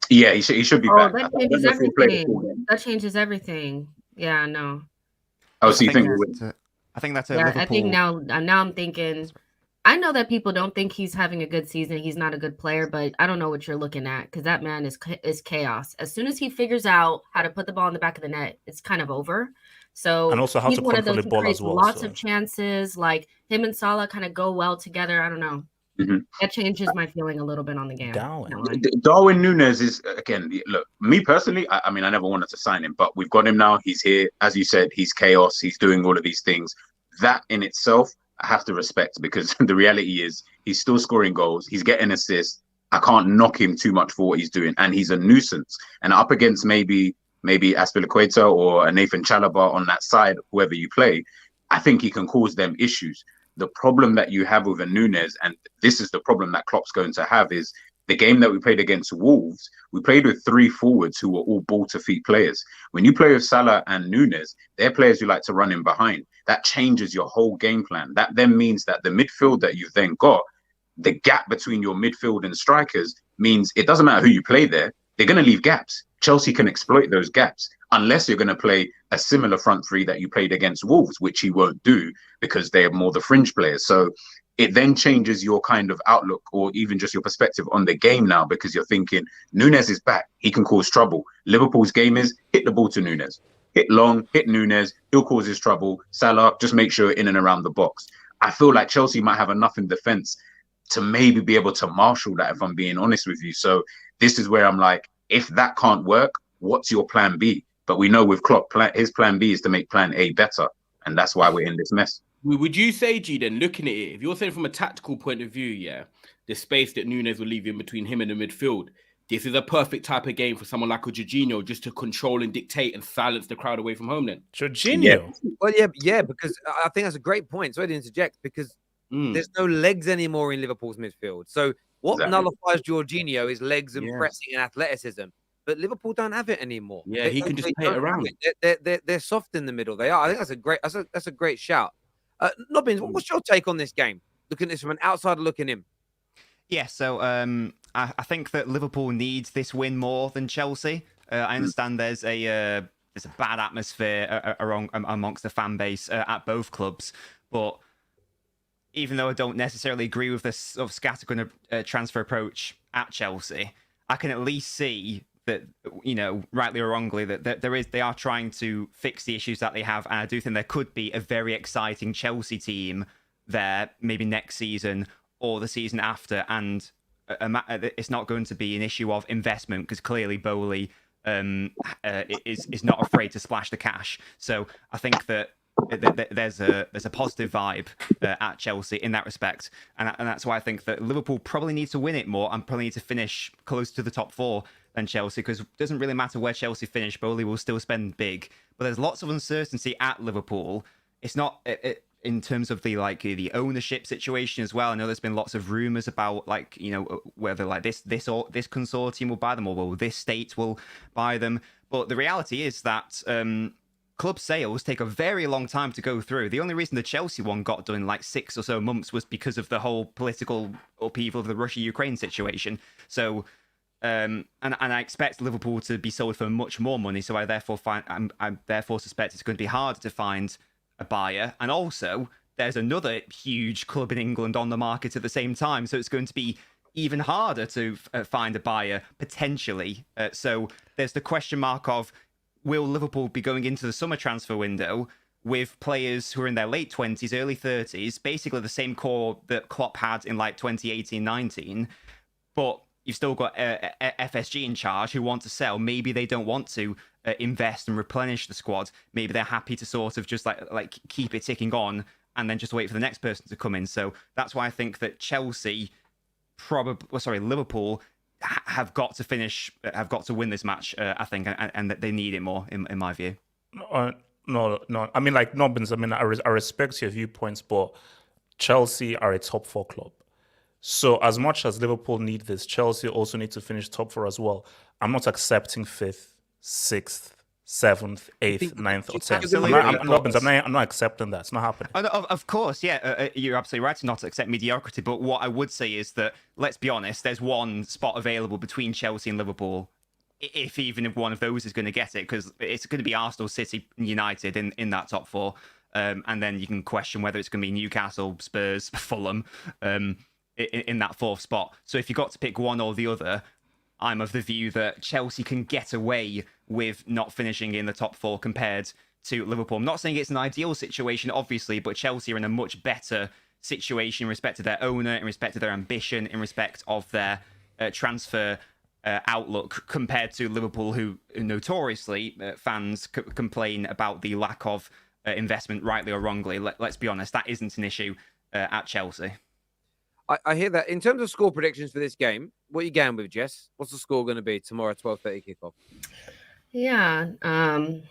Yeah, he should be back. That changes everything. That changes everything. Yeah, no. Oh, so you think I think that's Liverpool. I think now I'm thinking, I know that people don't think he's having a good season. He's not a good player, but I don't know what you're looking at, because that man is chaos. As soon as he figures out how to put the ball in the back of the net, it's kind of over. So and also how he's to one of control those the who ball creates as well. Lots of chances. Like him and Salah kind of go well together. I don't know. Mm-hmm. That changes my feeling a little bit on the game. Darwin Nunes is, again, look, me personally, I mean, I never wanted to sign him, but we've got him now. He's here. As you said, he's chaos. He's doing all of these things. That in itself, I have to respect, because the reality is he's still scoring goals. He's getting assists. I can't knock him too much for what he's doing. And he's a nuisance. And up against maybe Aspilicueta or a Nathan Chalobah on that side, whoever you play, I think he can cause them issues. The problem that you have with a Nunes, and this is the problem that Klopp's going to have, is the game that we played against Wolves, we played with 3 forwards who were all ball-to-feet players. When you play with Salah and Nunes, they're players who like to run in behind. That changes your whole game plan. That then means that the midfield that you've then got, the gap between your midfield and strikers means it doesn't matter who you play there, they're going to leave gaps. Chelsea can exploit those gaps, unless you're going to play a similar front three that you played against Wolves, which he won't do because they're more the fringe players. So it then changes your kind of outlook, or even just your perspective on the game now, because you're thinking Nunes is back. He can cause trouble. Liverpool's game is hit the ball to Nunes. Hit long, hit Nunes. He'll cause his trouble. Salah, just make sure in and around the box. I feel like Chelsea might have enough in defence to maybe be able to marshal that, if I'm being honest with you. So this is where I'm like, if that can't work, what's your plan B? But we know with Klopp, his plan B is to make plan A better. And that's why we're in this mess. Would you say, G, then, looking at it, if you're saying from a tactical point of view, yeah, the space that Nunes will leave in between him and the midfield, this is a perfect type of game for someone like a Jorginho just to control and dictate and silence the crowd away from home then? Jorginho? Yeah. Well, yeah, because I think that's a great point. Sorry to interject, because there's no legs anymore in Liverpool's midfield. So what nullifies Jorginho is legs and pressing and athleticism. But Liverpool don't have it anymore. Yeah, he can just play it around. They're soft in the middle. They are. I think that's a great shout. Nobbins, what's your take on this game? looking at this from an outsider looking in. Yeah, so I think that Liverpool needs this win more than Chelsea. I understand there's a bad atmosphere amongst the fan base at both clubs, but even though I don't necessarily agree with this sort of scattergun transfer approach at Chelsea, I can at least see that, rightly or wrongly, that they are trying to fix the issues that they have, and I do think there could be a very exciting Chelsea team there, maybe next season or the season after, and it's not going to be an issue of investment because clearly Bowley is not afraid to splash the cash. So I think that there's a positive vibe at Chelsea in that respect, and that's why I think that Liverpool probably needs to win it more and probably need to finish close to the top 4 than Chelsea, because it doesn't really matter where Chelsea finish. Bowley will still spend big, but there's lots of uncertainty at Liverpool. It's not in terms of the ownership situation as well. I know there's been lots of rumors about whether this consortium will buy them or this state will buy them. But the reality is that club sales take a very long time to go through. The only reason the Chelsea one got done in 6 or so months was because of the whole political upheaval of the Russia-Ukraine situation. So, and I expect Liverpool to be sold for much more money. So I therefore suspect it's going to be harder to find a buyer. And also, there's another huge club in England on the market at the same time. So it's going to be even harder to find a buyer, potentially. So there's the question mark of, will Liverpool be going into the summer transfer window with players who are in their late 20s, early 30s, basically the same core that Klopp had in 2018-19, but you've still got FSG in charge who want to sell. Maybe they don't want to invest and replenish the squad. Maybe they're happy to sort of just like keep it ticking on and then just wait for the next person to come in. So that's why I think that Liverpool have got to win this match, I think, and that they need it more, in my view. No. I mean, Nobbins, I respect your viewpoints, but Chelsea are a top 4 club. So as much as Liverpool need this, Chelsea also need to finish top 4 as well. I'm not accepting 5th, 6th, 7th, 8th, 9th, or 10th. I'm not accepting that. It's not happening. Of course, yeah, you're absolutely right to not accept mediocrity. But what I would say is that, let's be honest, there's one spot available between Chelsea and Liverpool, if one of those is going to get it, because it's going to be Arsenal, City, and United in that top 4. And then you can question whether it's going to be Newcastle, Spurs, Fulham in that 4th spot. So if you got to pick one or the other, I'm of the view that Chelsea can get away with not finishing in the top 4 compared to Liverpool. I'm not saying it's an ideal situation, obviously, but Chelsea are in a much better situation in respect to their owner, in respect to their ambition, in respect of their transfer outlook compared to Liverpool, who notoriously fans complain about the lack of investment, rightly or wrongly. Let's be honest, that isn't an issue at Chelsea. I hear that. In terms of score predictions for this game, what are you going with, Jess? What's the score going to be tomorrow, 12:30 kickoff? Yeah, I'm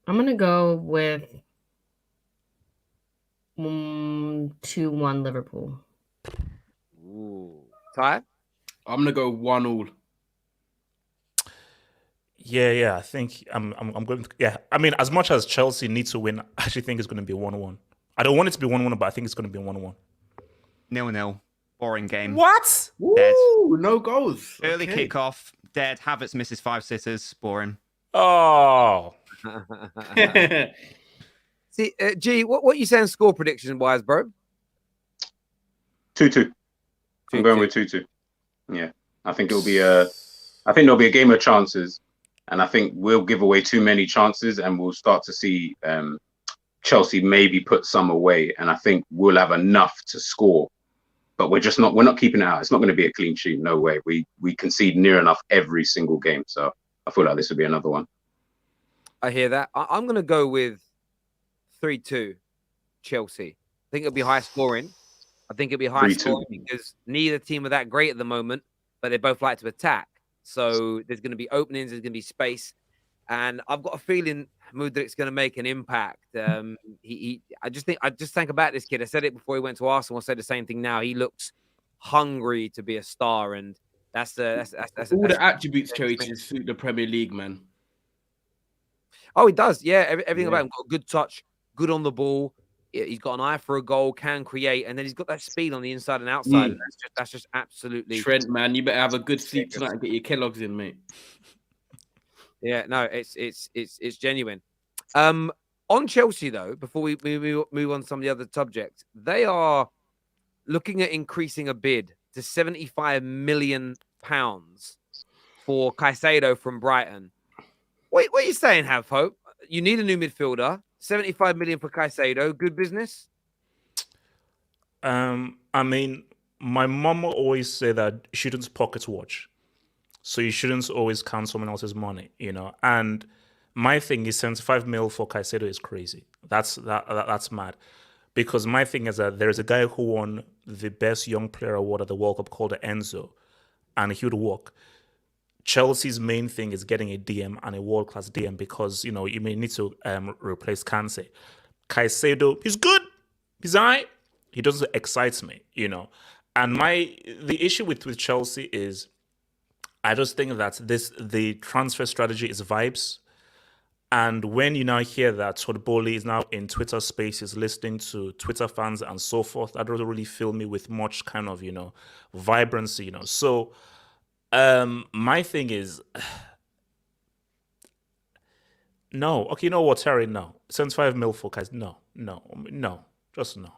going to go with 2-1 Liverpool. Ooh. Ty? I'm going to go 1-1. Yeah. I think I'm going to. Yeah, I mean, as much as Chelsea needs to win, I actually think it's going to be 1-1. I don't want it to be 1-1, but I think it's going to be 1-1. 0-0. Boring game. What? Dead. Ooh, no goals. Early kickoff. Dead. Havertz misses 5 sitters. Boring. Oh. See, G, what you saying score prediction wise, bro? 2-2. I'm going with 2-2. Yeah, I think it'll be I think there'll be a game of chances, and I think we'll give away too many chances, and we'll start to see Chelsea maybe put some away, and I think we'll have enough to score. But we're not keeping it out. It's not going to be a clean sheet. No way. We concede near enough every single game. So I feel like this will be another one. I hear that. I'm going to go with 3-2 Chelsea. I think it'll be high scoring. I think it'll be high scoring because neither team are that great at the moment, but they both like to attack. So there's going to be openings. There's going to be space. And I've got a feeling Mudryk's going to make an impact. I just think about this kid. I said it before he went to Arsenal. I'll say the same thing now. He looks hungry to be a star, and that's the attributes Cherry to suit the Premier League, man. Oh, he does. Yeah, everything about him. Got a good touch, good on the ball. He's got an eye for a goal, can create, and then he's got that speed on the inside and outside. And that's just absolutely Trent, man. You better have a good sleep tonight and get your Kellogg's in, mate. Yeah, no, it's genuine. On Chelsea though, before we move on to some of the other subjects, they are looking at increasing a bid to £75 million for Caicedo from Brighton. What are you saying, Have Hope? You need a new midfielder. 75 million for Caicedo. Good business? I mean, my mom will always say that you shouldn't pocket watch. So you shouldn't always count someone else's money, you know. And my thing is 75 mil for Caicedo is crazy. That's mad. Because my thing is that there's a guy who won the best young player award at the World Cup called Enzo, and he would walk. Chelsea's main thing is getting a DM and a world-class DM because, you know, you may need to replace Kanse. Caicedo, he's good. He's all right. He doesn't excite me, you know. And the issue with Chelsea is I just think that the transfer strategy is vibes. And when you now hear that Todd Bowley is now in Twitter Spaces listening to Twitter fans and so forth, that doesn't really fill me with much kind of, you know, vibrancy, you know. So my thing is, no. Okay, you know what, Terry? No. 75 mil for guys. No. Just no.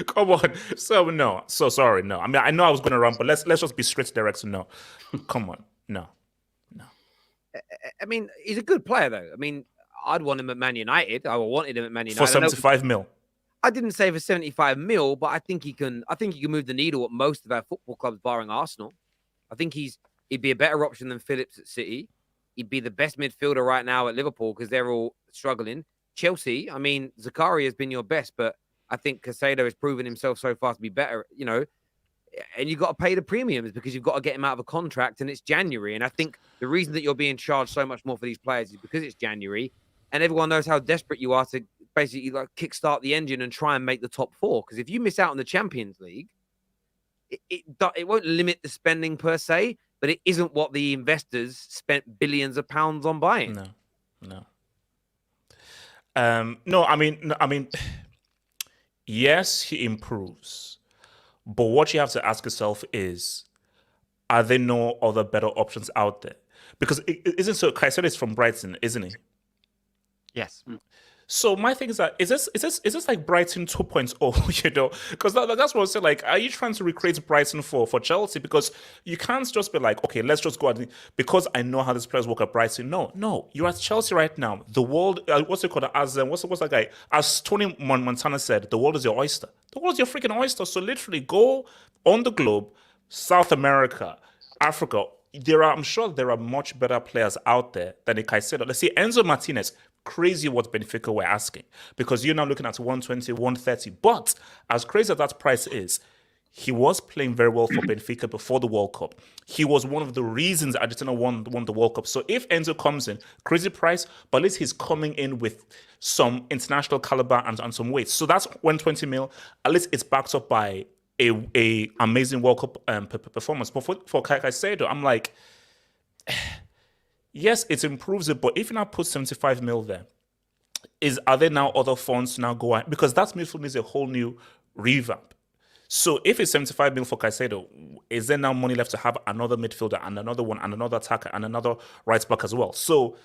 Come on. So no. So sorry. No. I mean, I know I was going to run, but let's just be straight direct. No. Come on. No. I mean, he's a good player though. I mean, I'd want him at Man United. I wanted him at Man United for 75 mil. I didn't say for 75 mil, but I think he can move the needle at most of our football clubs, barring Arsenal. I think he'd be a better option than Phillips at City. He'd be the best midfielder right now at Liverpool because they're all struggling. Chelsea, I mean, Zakaria has been your best, but I think Caicedo has proven himself so far to be better, you know. And you've got to pay the premiums because you've got to get him out of a contract and it's January. And I think the reason that you're being charged so much more for these players is because it's January and everyone knows how desperate you are to basically like kickstart the engine and try and make the top four. Because if you miss out on the Champions League, it won't limit the spending per se, but it isn't what the investors spent billions of pounds on buying. No. I mean, yes, he improves. But what you have to ask yourself is, are there no other better options out there? Because isn't so Caicedo is from Brighton, isn't he? Yes. So my thing is that is this like Brighton 2.0, you know? Because that's what I said. Like, are you trying to recreate Brighton for Chelsea? Because you can't just be like, okay, let's just go out because I know how these players work at Brighton. No, you're at Chelsea right now. The world, what's it called? As what's that guy? As Tony Montana said, the world is your oyster. The world is your freaking oyster. So literally, go on the globe, South America, Africa. I'm sure there are much better players out there than a Caicedo. Let's see, Enzo Martinez. Crazy what Benfica were asking because you're now looking at 120, 130. But as crazy as that price is, he was playing very well for Benfica before the World Cup. He was one of the reasons Argentina won the World Cup. So if Enzo comes in, crazy price, but at least he's coming in with some international caliber and some weight. So that's 120 mil. At least it's backed up by a amazing World Cup performance. But for Caicedo, I'm like, yes, it improves it, but if you now put 75 mil there, are there now other funds to now go out? Because that midfield needs a whole new revamp. So if it's 75 mil for Caicedo, is there now money left to have another midfielder and another one and another attacker and another right back as well? So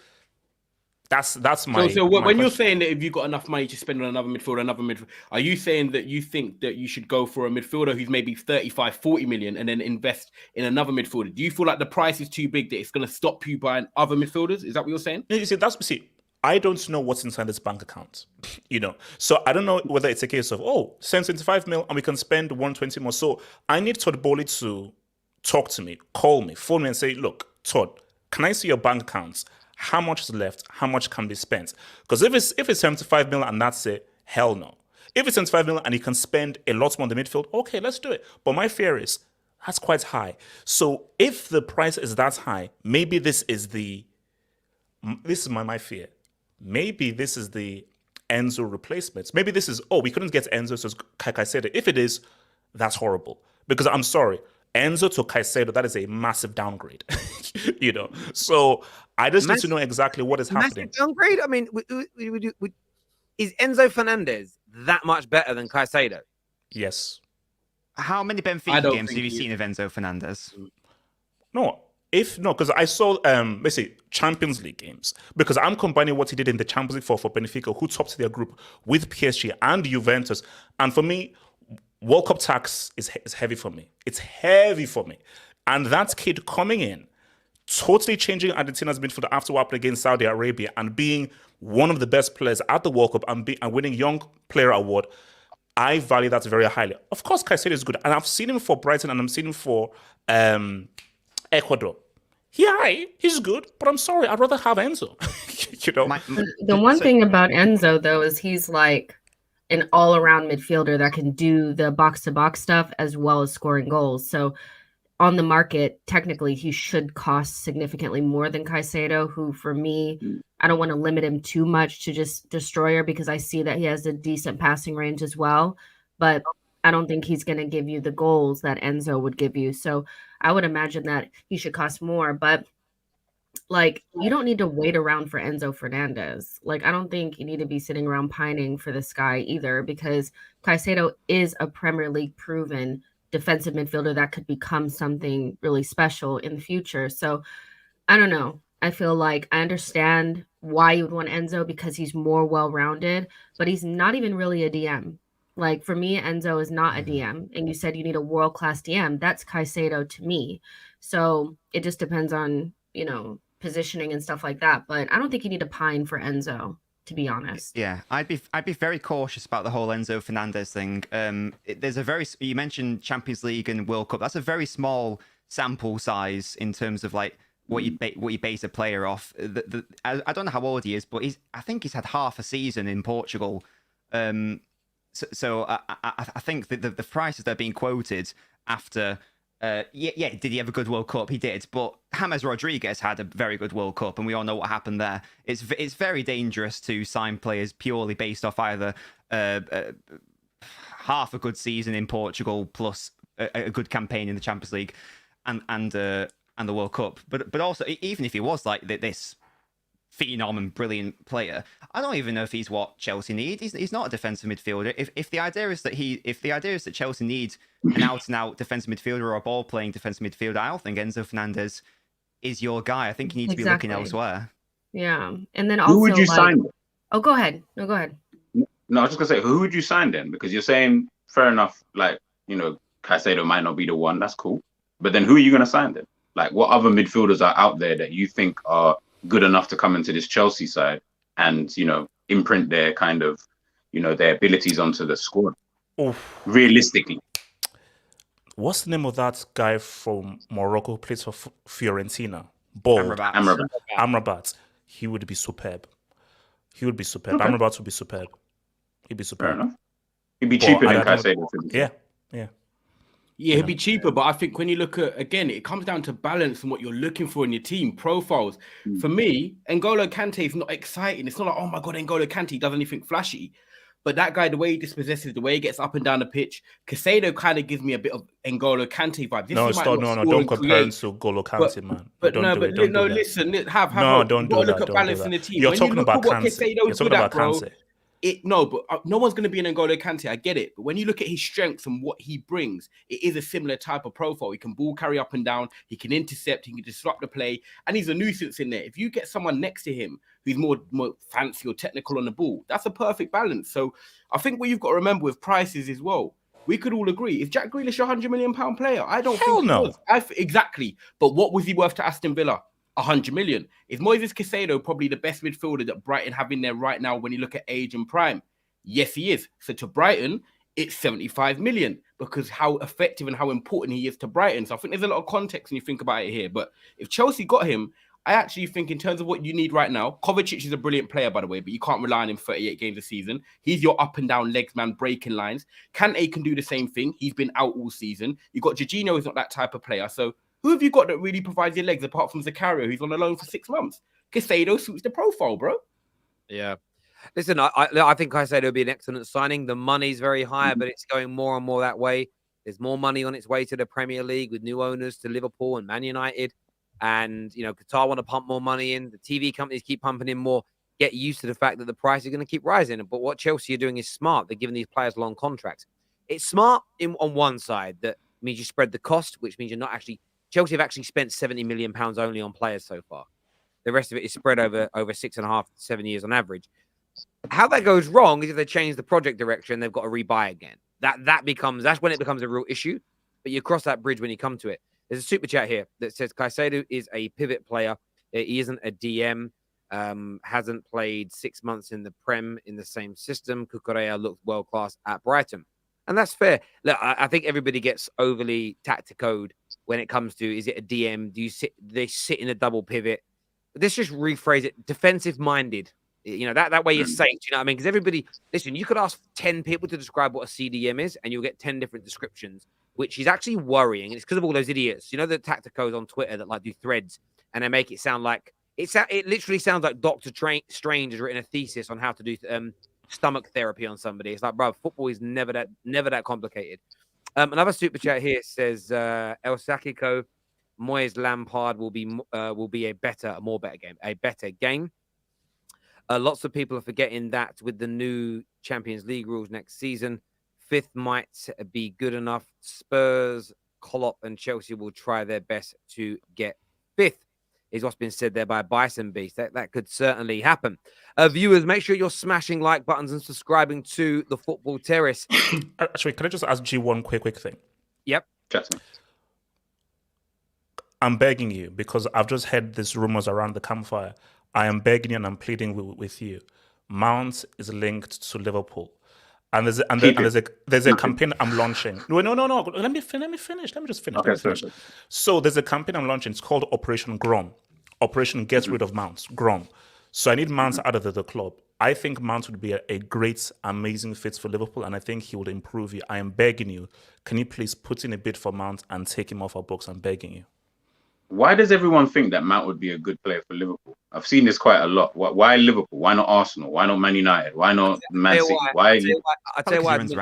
that's my. So my when question. you're saying that if you've got enough money to spend on another midfielder, are you saying that you think that you should go for a midfielder who's maybe 35, 40 million and then invest in another midfielder? Do you feel like the price is too big that it's going to stop you buying other midfielders? Is that what you're saying? You see, I don't know what's inside this bank account, you know. So I don't know whether it's a case of, send 25 mil and we can spend 120 more. So I need Todd Bowley to talk to me, call me, phone me and say, look, Todd, can I see your bank accounts? How much is left? How much can be spent? Because if it's 75 mil and that's it, hell no. If it's 75 mil and you can spend a lot more on the midfield, okay, let's do it. But my fear is that's quite high. So if the price is that high, maybe this is my fear. Maybe this is the Enzo replacement. Maybe this is, we couldn't get Enzo, so Caicedo. If it is, that's horrible. Because I'm sorry, Enzo to Caicedo, that is a massive downgrade. You know, so I just need to know exactly what is happening. Massive downgrade? I mean, is Enzo Fernandez that much better than Caicedo? Yes. How many Benfica games have you seen of Enzo Fernandez? No, because I saw let's say Champions League games, because I'm combining what he did in the Champions League for Benfica, who topped their group, with PSG and Juventus. And for me, World Cup tax is heavy for me. It's heavy for me. And that kid coming in, totally changing Argentina's midfield after what happened against Saudi Arabia and being one of the best players at the World Cup and winning Young Player Award, I value that very highly. Of course, Caicedo is good. And I've seen him for Brighton and I'm seeing him for Ecuador. He's good, but I'm sorry, I'd rather have Enzo. The one thing about Enzo, though, is he's like an all-around midfielder that can do the box-to-box stuff as well as scoring goals. So on the market, technically, he should cost significantly more than Caicedo, who, for me, I don't want to limit him too much to just destroyer because I see that he has a decent passing range as well. But I don't think he's going to give you the goals that Enzo would give you. So I would imagine that he should cost more. But, like, you don't need to wait around for Enzo Fernandez. Like, I don't think you need to be sitting around pining for this guy either, because Caicedo is a Premier League proven defensive midfielder that could become something really special in the future. So I don't know. I feel like I understand why you would want Enzo because he's more well-rounded, but he's not even really a DM. Like, for me, Enzo is not a DM. And you said you need a world-class DM. That's Caicedo to me. So it just depends on, positioning and stuff like that. But I don't think you need to pine for Enzo, to be honest. Yeah, I'd be very cautious about the whole Enzo Fernandez thing. You mentioned Champions League and World Cup. That's a very small sample size in terms of like what you base a player off. I don't know how old he is, but I think he's had half a season in Portugal. So I think that the prices that are being quoted after. Did he have a good World Cup? He did, but James Rodriguez had a very good World Cup, and we all know what happened there. It's very dangerous to sign players purely based off either half a good season in Portugal plus a good campaign in the Champions League and the World Cup. But also, even if he was like this phenom and brilliant player, I don't even know if he's what Chelsea need. He's not a defensive midfielder. If the idea is that Chelsea need an out-and-out defensive midfielder or a ball-playing defensive midfielder, I don't think Enzo Fernandez is your guy. I think you need to be looking elsewhere. Yeah, and then also, who would you sign? Oh, go ahead. No, go ahead. No, I was just gonna say, who would you sign then? Because you're saying fair enough, like Caicedo might not be the one. That's cool, but then who are you gonna sign then? Like, what other midfielders are out there that you think are good enough to come into this Chelsea side and imprint their kind of their abilities onto the squad? Realistically, what's the name of that guy from Morocco who plays for Fiorentina? Amrabat. He would be superb. Okay. Amrabat would be superb. He'd be superb. Fair enough. He'd be cheaper than Caicedo. Yeah, he'd be cheaper, but I think when you look at, again, it comes down to balance and what you're looking for in your team, profiles. For me, N'Golo Kante is not exciting. It's not like, oh my God, N'Golo Kante does anything flashy. But that guy, the way he dispossesses, the way he gets up and down the pitch, Caicedo kind of gives me a bit of N'Golo Kante vibe. Don't compare him to N'Golo Kante, man. Listen, don't look at balance in the team. You're talking about Kante. You're talking about Kante. But no one's going to be an N'Golo Kante. I get it. But when you look at his strengths and what he brings, it is a similar type of profile. He can ball carry up and down. He can intercept. He can disrupt the play. And he's a nuisance in there. If you get someone next to him who's more fancy or technical on the ball, that's a perfect balance. So I think what you've got to remember with prices as well, we could all agree, is Jack Grealish a £100 million player? I don't think he was. Exactly. But what was he worth to Aston Villa? 100 million. Is Moises Caicedo probably the best midfielder that Brighton have in there right now when you look at age and prime? Yes, he is. So to Brighton, it's 75 million because how effective and how important he is to Brighton. So I think there's a lot of context when you think about it here. But if Chelsea got him, I actually think in terms of what you need right now, Kovacic is a brilliant player, by the way, but you can't rely on him 38 games a season. He's your up and down legs man, breaking lines. Kante can do the same thing. He's been out all season. You've got Jorginho, who's not that type of player. So who have you got that really provides your legs apart from Zakaria, who's on a loan for 6 months? Caicedo suits the profile, bro. Yeah. Listen, I think Caicedo would be an excellent signing. The money's very high, but it's going more and more that way. There's more money on its way to the Premier League with new owners to Liverpool and Man United. And, Qatar want to pump more money in. The TV companies keep pumping in more. get used to the fact that the price is going to keep rising. But what Chelsea are doing is smart. They're giving these players long contracts. It's smart on one side. That means you spread the cost, which means you're not actually... Chelsea have actually spent £70 million only on players so far. The rest of it is spread over 6.5 to 7 years on average. How that goes wrong is if they change the project direction, they've got to rebuy again. That's when it becomes a real issue. But you cross that bridge when you come to it. There's a super chat here that says Caicedo is a pivot player. He isn't a DM. Hasn't played 6 months in the Prem in the same system. Cucurella looked world class at Brighton, and that's fair. Look, I think everybody gets overly tacticoed when it comes to, is it a DM? Do they sit in a double pivot? Let's just rephrase it: defensive minded. That way you're safe. You know what I mean? Because everybody, listen, you could ask 10 people to describe what a CDM is, and you'll get 10 different descriptions, which is actually worrying. And it's because of all those idiots. The tacticos on Twitter that like do threads and they make it sound like it literally sounds like Dr. Strange has written a thesis on how to do stomach therapy on somebody. It's like, bro, football is never that complicated. Another super chat here says El Sakiko, Moyes Lampard will be a better game. Lots of people are forgetting that with the new Champions League rules next season, 5th might be good enough. Spurs, Klopp, and Chelsea will try their best to get 5th. Is what's been said there by Bison Beast. That could certainly happen. Viewers, make sure you're smashing like buttons and subscribing to the Football Terrace. Actually, can I just ask G one quick thing? Yep. I'm begging you, because I've just heard these rumors around the campfire. I am begging you and I'm pleading with you. Mount is linked to Liverpool. And there's a campaign I'm launching. No. Let me finish. Let me just finish. Okay, So there's a campaign I'm launching. It's called Operation Grom. Operation Gets Rid of Mounts. Grom. So I need Mount out of the club. I think Mount would be a great, amazing fit for Liverpool, and I think he would improve you. I am begging you. Can you please put in a bid for Mount and take him off our books? I'm begging you. Why does everyone think that Mount would be a good player for Liverpool? I've seen this quite a lot. Why Liverpool? Why not Arsenal? Why not Man United? Why not Man City? I'll tell you why. As a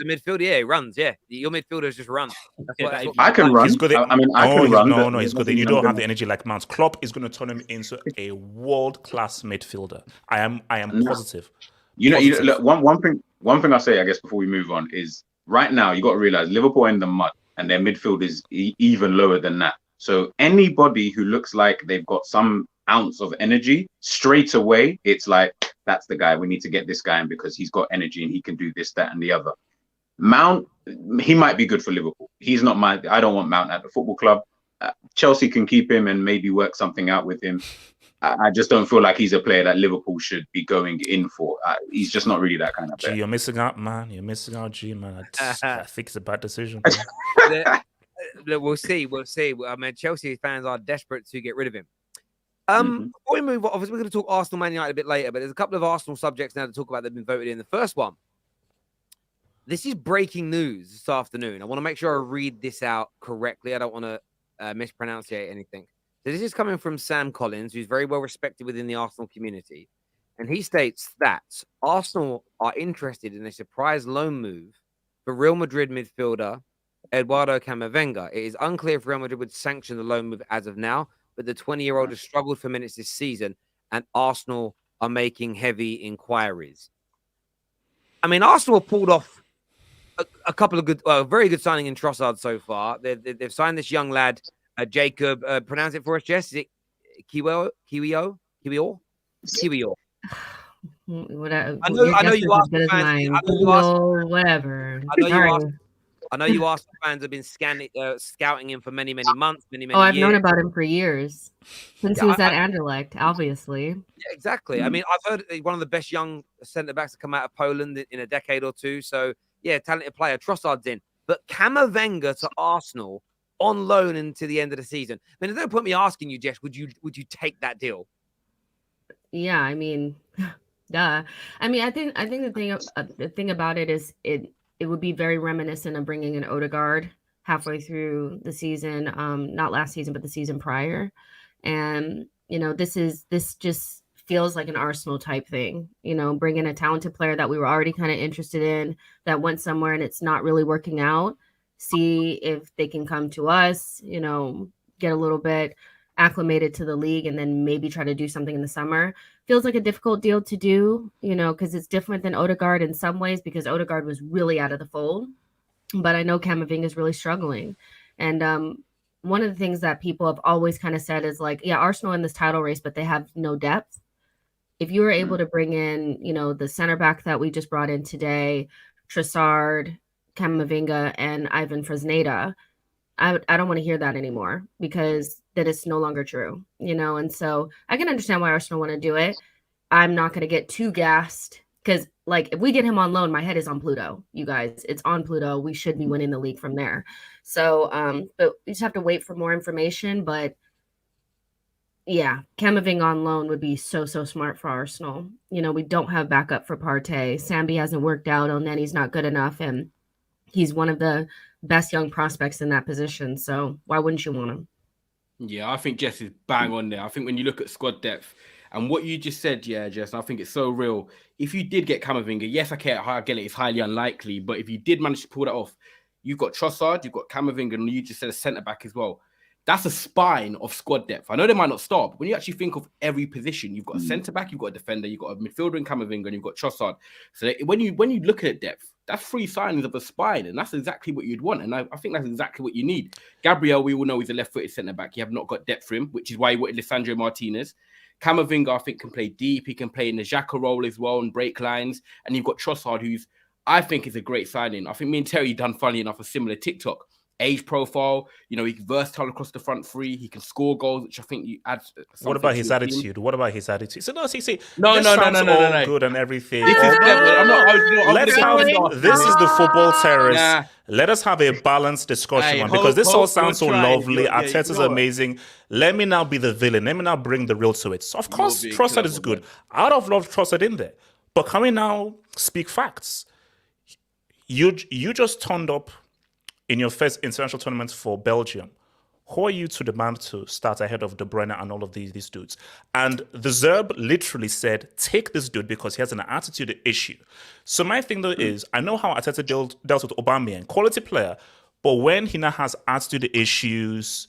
midfielder, yeah, he runs. Yeah, your midfielders just run. I can run. He's good. I can run. No, he's good. You don't have the energy like Mount. Klopp is going to turn him into a world-class midfielder. I am positive. Look, one thing I say, I guess, before we move on is right now you got to realize Liverpool are in the mud and their midfield is even lower than that. So anybody who looks like they've got some ounce of energy, straight away, it's like, that's the guy. We need to get this guy in because he's got energy and he can do this, that, and the other. Mount, he might be good for Liverpool. He's not I don't want Mount at the football club. Chelsea can keep him and maybe work something out with him. I just don't feel like he's a player that Liverpool should be going in for. He's just not really that kind of player. G, you're missing out, man. You're missing out, G, man. I think it's a bad decision. We'll see. I mean, Chelsea fans are desperate to get rid of him. Before we move on, obviously we're going to talk Arsenal, Man United a bit later, but there's a couple of Arsenal subjects now to talk about that have been voted in. The first one, this is breaking news this afternoon. I want to make sure I read this out correctly. I don't want to mispronunciate anything. So this is coming from Sam Collins, who's very well respected within the Arsenal community. And he states that Arsenal are interested in a surprise loan move for Real Madrid midfielder Eduardo Camavinga. It is unclear if Real Madrid would sanction the loan move as of now, but the 20-year-old has struggled for minutes this season, and Arsenal are making heavy inquiries. I mean, Arsenal have pulled off a couple of very good signing in Trossard so far. They've signed this young lad, JAKUB. Pronounce it for us, Jess. Is it Kiwior? Whatever. I know you asked the fans. Whatever. I know you Arsenal fans have been scouting him for many months, many years. I've known about him for years. Since he was at Anderlecht, obviously. Yeah, exactly. I mean, I've heard one of the best young centre-backs to come out of Poland in a decade or two. So, yeah, talented player. Trossard's in. But Camavinga to Arsenal on loan until the end of the season. I mean, there's no point me asking you, Jess, would you take that deal? Yeah, I mean, duh. I mean, I think the thing about it is it would be very reminiscent of bringing in Odegaard halfway through the season, not last season, but the season prior. And, this just feels like an Arsenal type thing, bring in a talented player that we were already kind of interested in that went somewhere and it's not really working out. See if they can come to us, get a little bit acclimated to the league and then maybe try to do something in the summer. Feels like a difficult deal to do, because it's different than Odegaard in some ways, because Odegaard was really out of the fold. But I know Camavinga is really struggling. And one of the things that people have always kind of said is like, yeah, Arsenal in this title race, but they have no depth. If you were able to bring in, the center back that we just brought in today, Trossard, Camavinga, and Ivan Fresneda, I don't want to hear that anymore, because that is no longer true, and so I can understand why Arsenal want to do it. I'm not going to get too gassed, because if we get him on loan, my head is on Pluto, you guys. It's on Pluto. We should be winning the league from there. So, but we just have to wait for more information. But yeah, Camavinga on loan would be so smart for Arsenal. We don't have backup for Partey. Sambi hasn't worked out. Elneny's not good enough, and he's one of the best young prospects in that position. So why wouldn't you want him? Yeah, I think Jess is bang on there. I think when you look at squad depth and what you just said, yeah, Jess, I think it's so real. If you did get Camavinga, yes, I get it, it's highly unlikely, but if you did manage to pull that off, you've got Trossard, you've got Camavinga, and you just said a centre-back as well. That's a spine of squad depth. I know they might not start, but when you actually think of every position, you've got a centre-back, you've got a defender, you've got a midfielder in Camavinga, and you've got Trossard. So when you look at depth, that's 3 signings of a spine, and that's exactly what you'd want. And I think that's exactly what you need. Gabriel, we all know he's a left-footed centre-back. You have not got depth for him, which is why you wanted Lisandro Martinez. Camavinga, I think, can play deep. He can play in the Xhaka role as well and break lines. And you've got Trossard, who's, I think, is a great signing. I think me and Terry done, funny enough, a similar TikTok. Age profile, he's versatile across the front three. He can score goals, which I think you add. What about his attitude? What about his attitude? So no, see, no, good and everything. This is the football terrace. Nah. Let us have a balanced discussion, because this all sounds so lovely. Arteta's amazing. Let me now be the villain. Let me now bring the real to it. So of course, Trossard is good. I'd have loved Trossard in there, but can we now speak facts? You just turned up in your first international tournament for Belgium. Who are you to demand to start ahead of De Bruyne and all of these dudes? And the Zerb literally said, take this dude because he has an attitude issue. So my thing though is, I know how Arteta dealt with Aubameyang, quality player, but when he now has attitude issues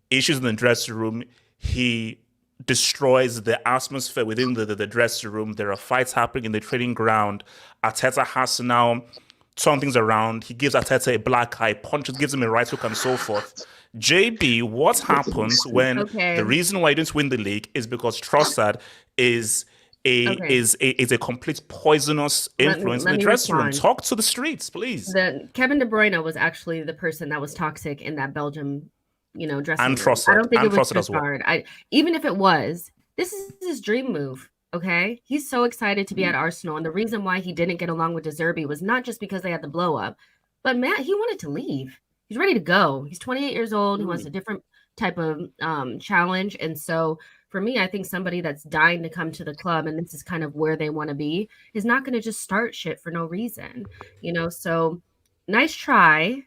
in the dressing room, he destroys the atmosphere within the dressing room. There are fights happening in the training ground. Arteta has to now turn things around. He gives Arteta a black eye, punches, gives him a right hook, and so forth. JB, what happens when the reason why you didn't win the league is because Trossard is a complete poisonous influence in the dressing room? Talk to the streets, please. Kevin De Bruyne was actually the person that was toxic in that Belgium, dressing and room. Trossard. I don't think it was Trossard. Well. Even if it was, this is his dream move. Okay, he's so excited to be at Arsenal, and the reason why he didn't get along with De Zerbi was not just because they had the blow up, but Matt, he wanted to leave. He's ready to go. He's 28 years old. He wants a different type of challenge, and so for me, I think somebody that's dying to come to the club, and this is kind of where they want to be, is not going to just start shit for no reason. So nice try.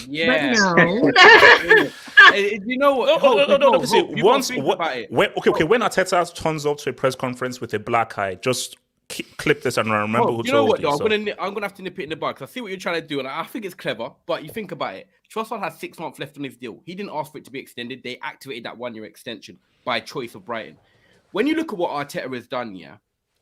Yeah. But no. You know what? No. When Arteta turns up to a press conference with a black eye, just clip this and remember who told you. You know what, though? I'm gonna have to nip it in the bud, because I see what you're trying to do, and I think it's clever, but you think about it. Trossard has 6 months left on his deal. He didn't ask for it to be extended. They activated that 1-year extension by choice of Brighton. When you look at what Arteta has done,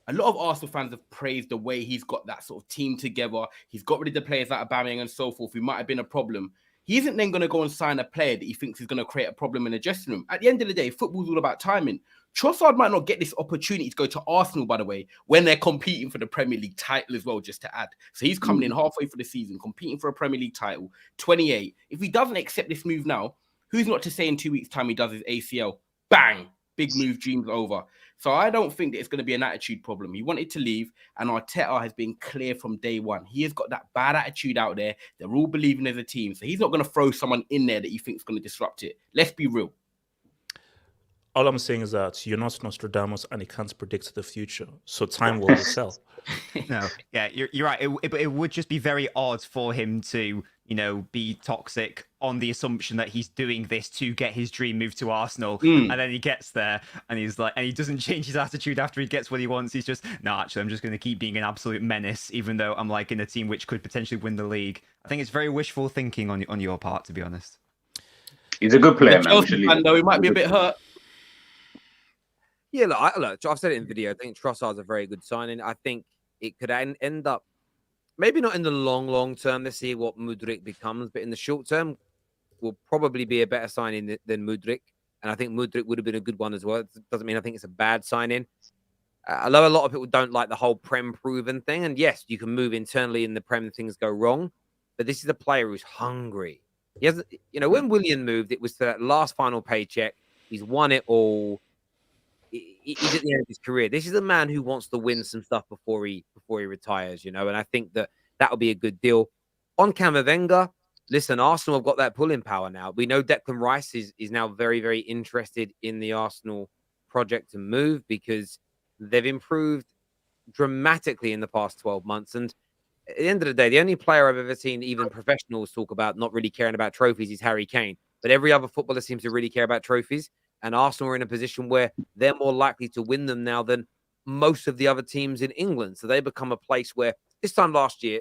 a lot of Arsenal fans have praised the way he's got that sort of team together. He's got rid of the players like Aubameyang and so forth, who might have been a problem. He isn't then going to go and sign a player that he thinks is going to create a problem in the dressing room. At the end of the day, football's all about timing. Trossard might not get this opportunity to go to Arsenal, by the way, when they're competing for the Premier League title as well, just to add. So he's coming in halfway for the season, competing for a Premier League title, 28. If he doesn't accept this move now, who's not to say in 2 weeks' time he does his ACL? Bang! Big move, dreams over. So I don't think that it's going to be an attitude problem. He wanted to leave, and Arteta has been clear from day one. He has got that bad attitude out there. They're all believing as a team. So he's not going to throw someone in there that he thinks is going to disrupt it. Let's be real. All I'm saying is that you're not Nostradamus and you can't predict the future. So time will tell. No, yeah, you're right. It would just be very odd for him to, be toxic on the assumption that he's doing this to get his dream move to Arsenal. And then he gets there and he's like, and he doesn't change his attitude after he gets what he wants. He's just, no, actually, I'm just going to keep being an absolute menace, even though I'm like in a team which could potentially win the league. I think it's very wishful thinking on your part, to be honest. He's a good player, man. Though he might be a bit hurt. Yeah, look, I've said it in video. I think Trossard's a very good signing. I think it could end up maybe not in the long term. Let's see what Mudryk becomes, but in the short term, will probably be a better signing than Mudryk. And I think Mudryk would have been a good one as well. It doesn't mean I think it's a bad signing. I know a lot of people don't like the whole Prem proven thing. And yes, you can move internally in the Prem and things go wrong. But this is a player who's hungry. He hasn't, when Willian moved, it was to that last final paycheck. He's won it all. He's at the end of his career. This is a man who wants to win some stuff before he retires, and I think that'll be a good deal. On Camavinga, listen, Arsenal have got that pulling power now. We know Declan Rice is now very, very interested in the Arsenal project to move because they've improved dramatically in the past 12 months. And at the end of the day, the only player I've ever seen even professionals talk about not really caring about trophies is Harry Kane. But every other footballer seems to really care about trophies. And Arsenal are in a position where they're more likely to win them now than most of the other teams in England. So they become a place where this time last year,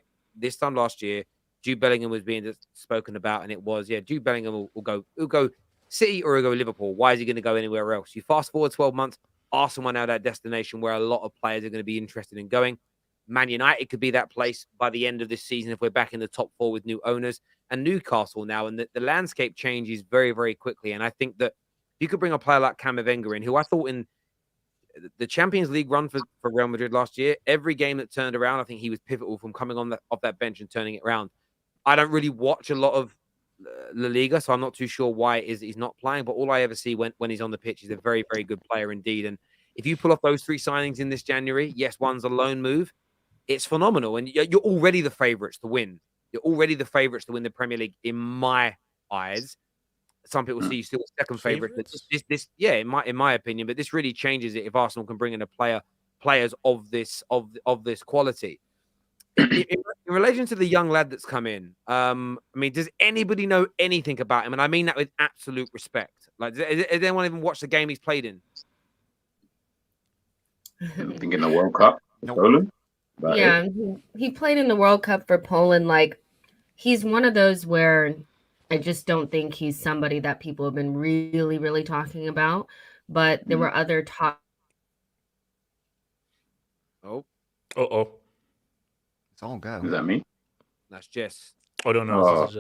Jude Bellingham was being spoken about, and it was, Jude Bellingham will go City or he'll go Liverpool. Why is he going to go anywhere else? You fast forward 12 months, Arsenal are now that destination where a lot of players are going to be interested in going. Man United could be that place by the end of this season if we're back in the top 4 with new owners, and Newcastle now. And the landscape changes very, very quickly. And I think that you could bring a player like Camavinga in, who I thought in the Champions League run for Real Madrid last year, every game that turned around, I think he was pivotal from coming off that bench and turning it around. I don't really watch a lot of La Liga, so I'm not too sure why he's not playing. But all I ever see when he's on the pitch is a very, very good player indeed. And if you pull off those 3 signings in this January, yes, one's a loan move. It's phenomenal. And you're already the favourites to win. You're already the favourites to win the Premier League in my eyes. Some people see you still second favourite. But this, in my opinion, but this really changes it if Arsenal can bring in players of this quality. In relation to the young lad that's come in, I mean, does anybody know anything about him? And I mean that with absolute respect. Like, has anyone even watched the game he's played in? I think in the World Cup, Poland. Yeah, he played in the World Cup for Poland. Like, he's one of those where I just don't think he's somebody that people have been really, really talking about. But there were other top. Oh. It's all go. Is that me? That's Jess. Oh, no. That's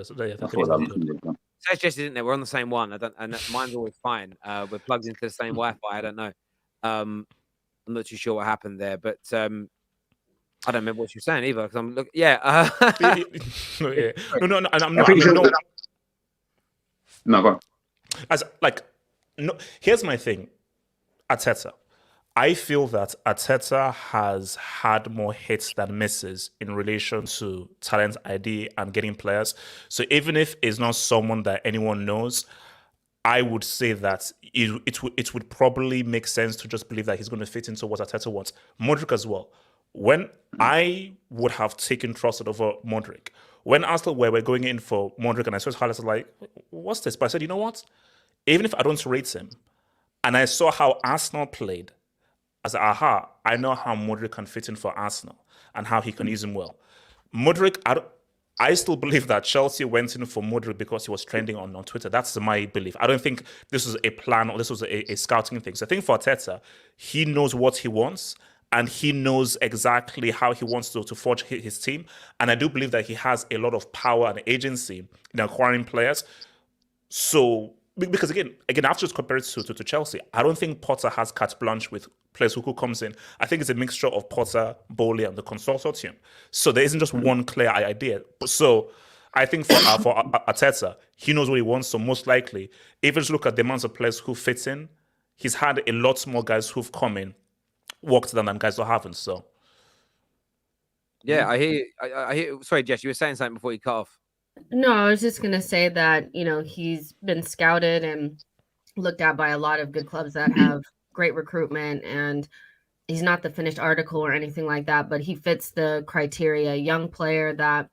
Jess, isn't there? We're on the same one. Mine's always fine. We're plugged into the same Wi-Fi. I don't know. I'm not too sure what happened there, but I don't remember what you were saying either. Because I'm looking. Yeah. No. No, go on. Here's my thing. Arteta. I feel that Arteta has had more hits than misses in relation to talent ID and getting players. So even if it's not someone that anyone knows, I would say that it would probably make sense to just believe that he's going to fit into what Arteta wants. Mudryk as well. When I would have taken Trossard over Mudryk, when Arsenal were going in for Mudryk and I saw his highlights, I was like, what's this? But I said, you know what? Even if I don't rate him, and I saw how Arsenal played, I said, I know how Mudryk can fit in for Arsenal and how he can use him well. Mudryk, I still believe that Chelsea went in for Mudryk because he was trending on Twitter. That's my belief. I don't think this was a plan or this was a scouting thing. So I think for Arteta, he knows what he wants and he knows exactly how he wants to forge his team. And I do believe that he has a lot of power and agency in acquiring players. So, because again, I have to just compare it to Chelsea. I don't think Potter has carte blanche with players who comes in. I think it's a mixture of Potter, Bowley, and the consortium. So there isn't just one clear idea. So I think for Arteta, he knows what he wants. So most likely, if you just look at the amounts of players who fit in, he's had a lot more guys who've come in, worked than guys who haven't. So yeah, I hear. Sorry, Jess, you were saying something before you cut off. No, I was just going to say that, he's been scouted and looked at by a lot of good clubs that have great recruitment, and he's not the finished article or anything like that, but he fits the criteria. Young player that,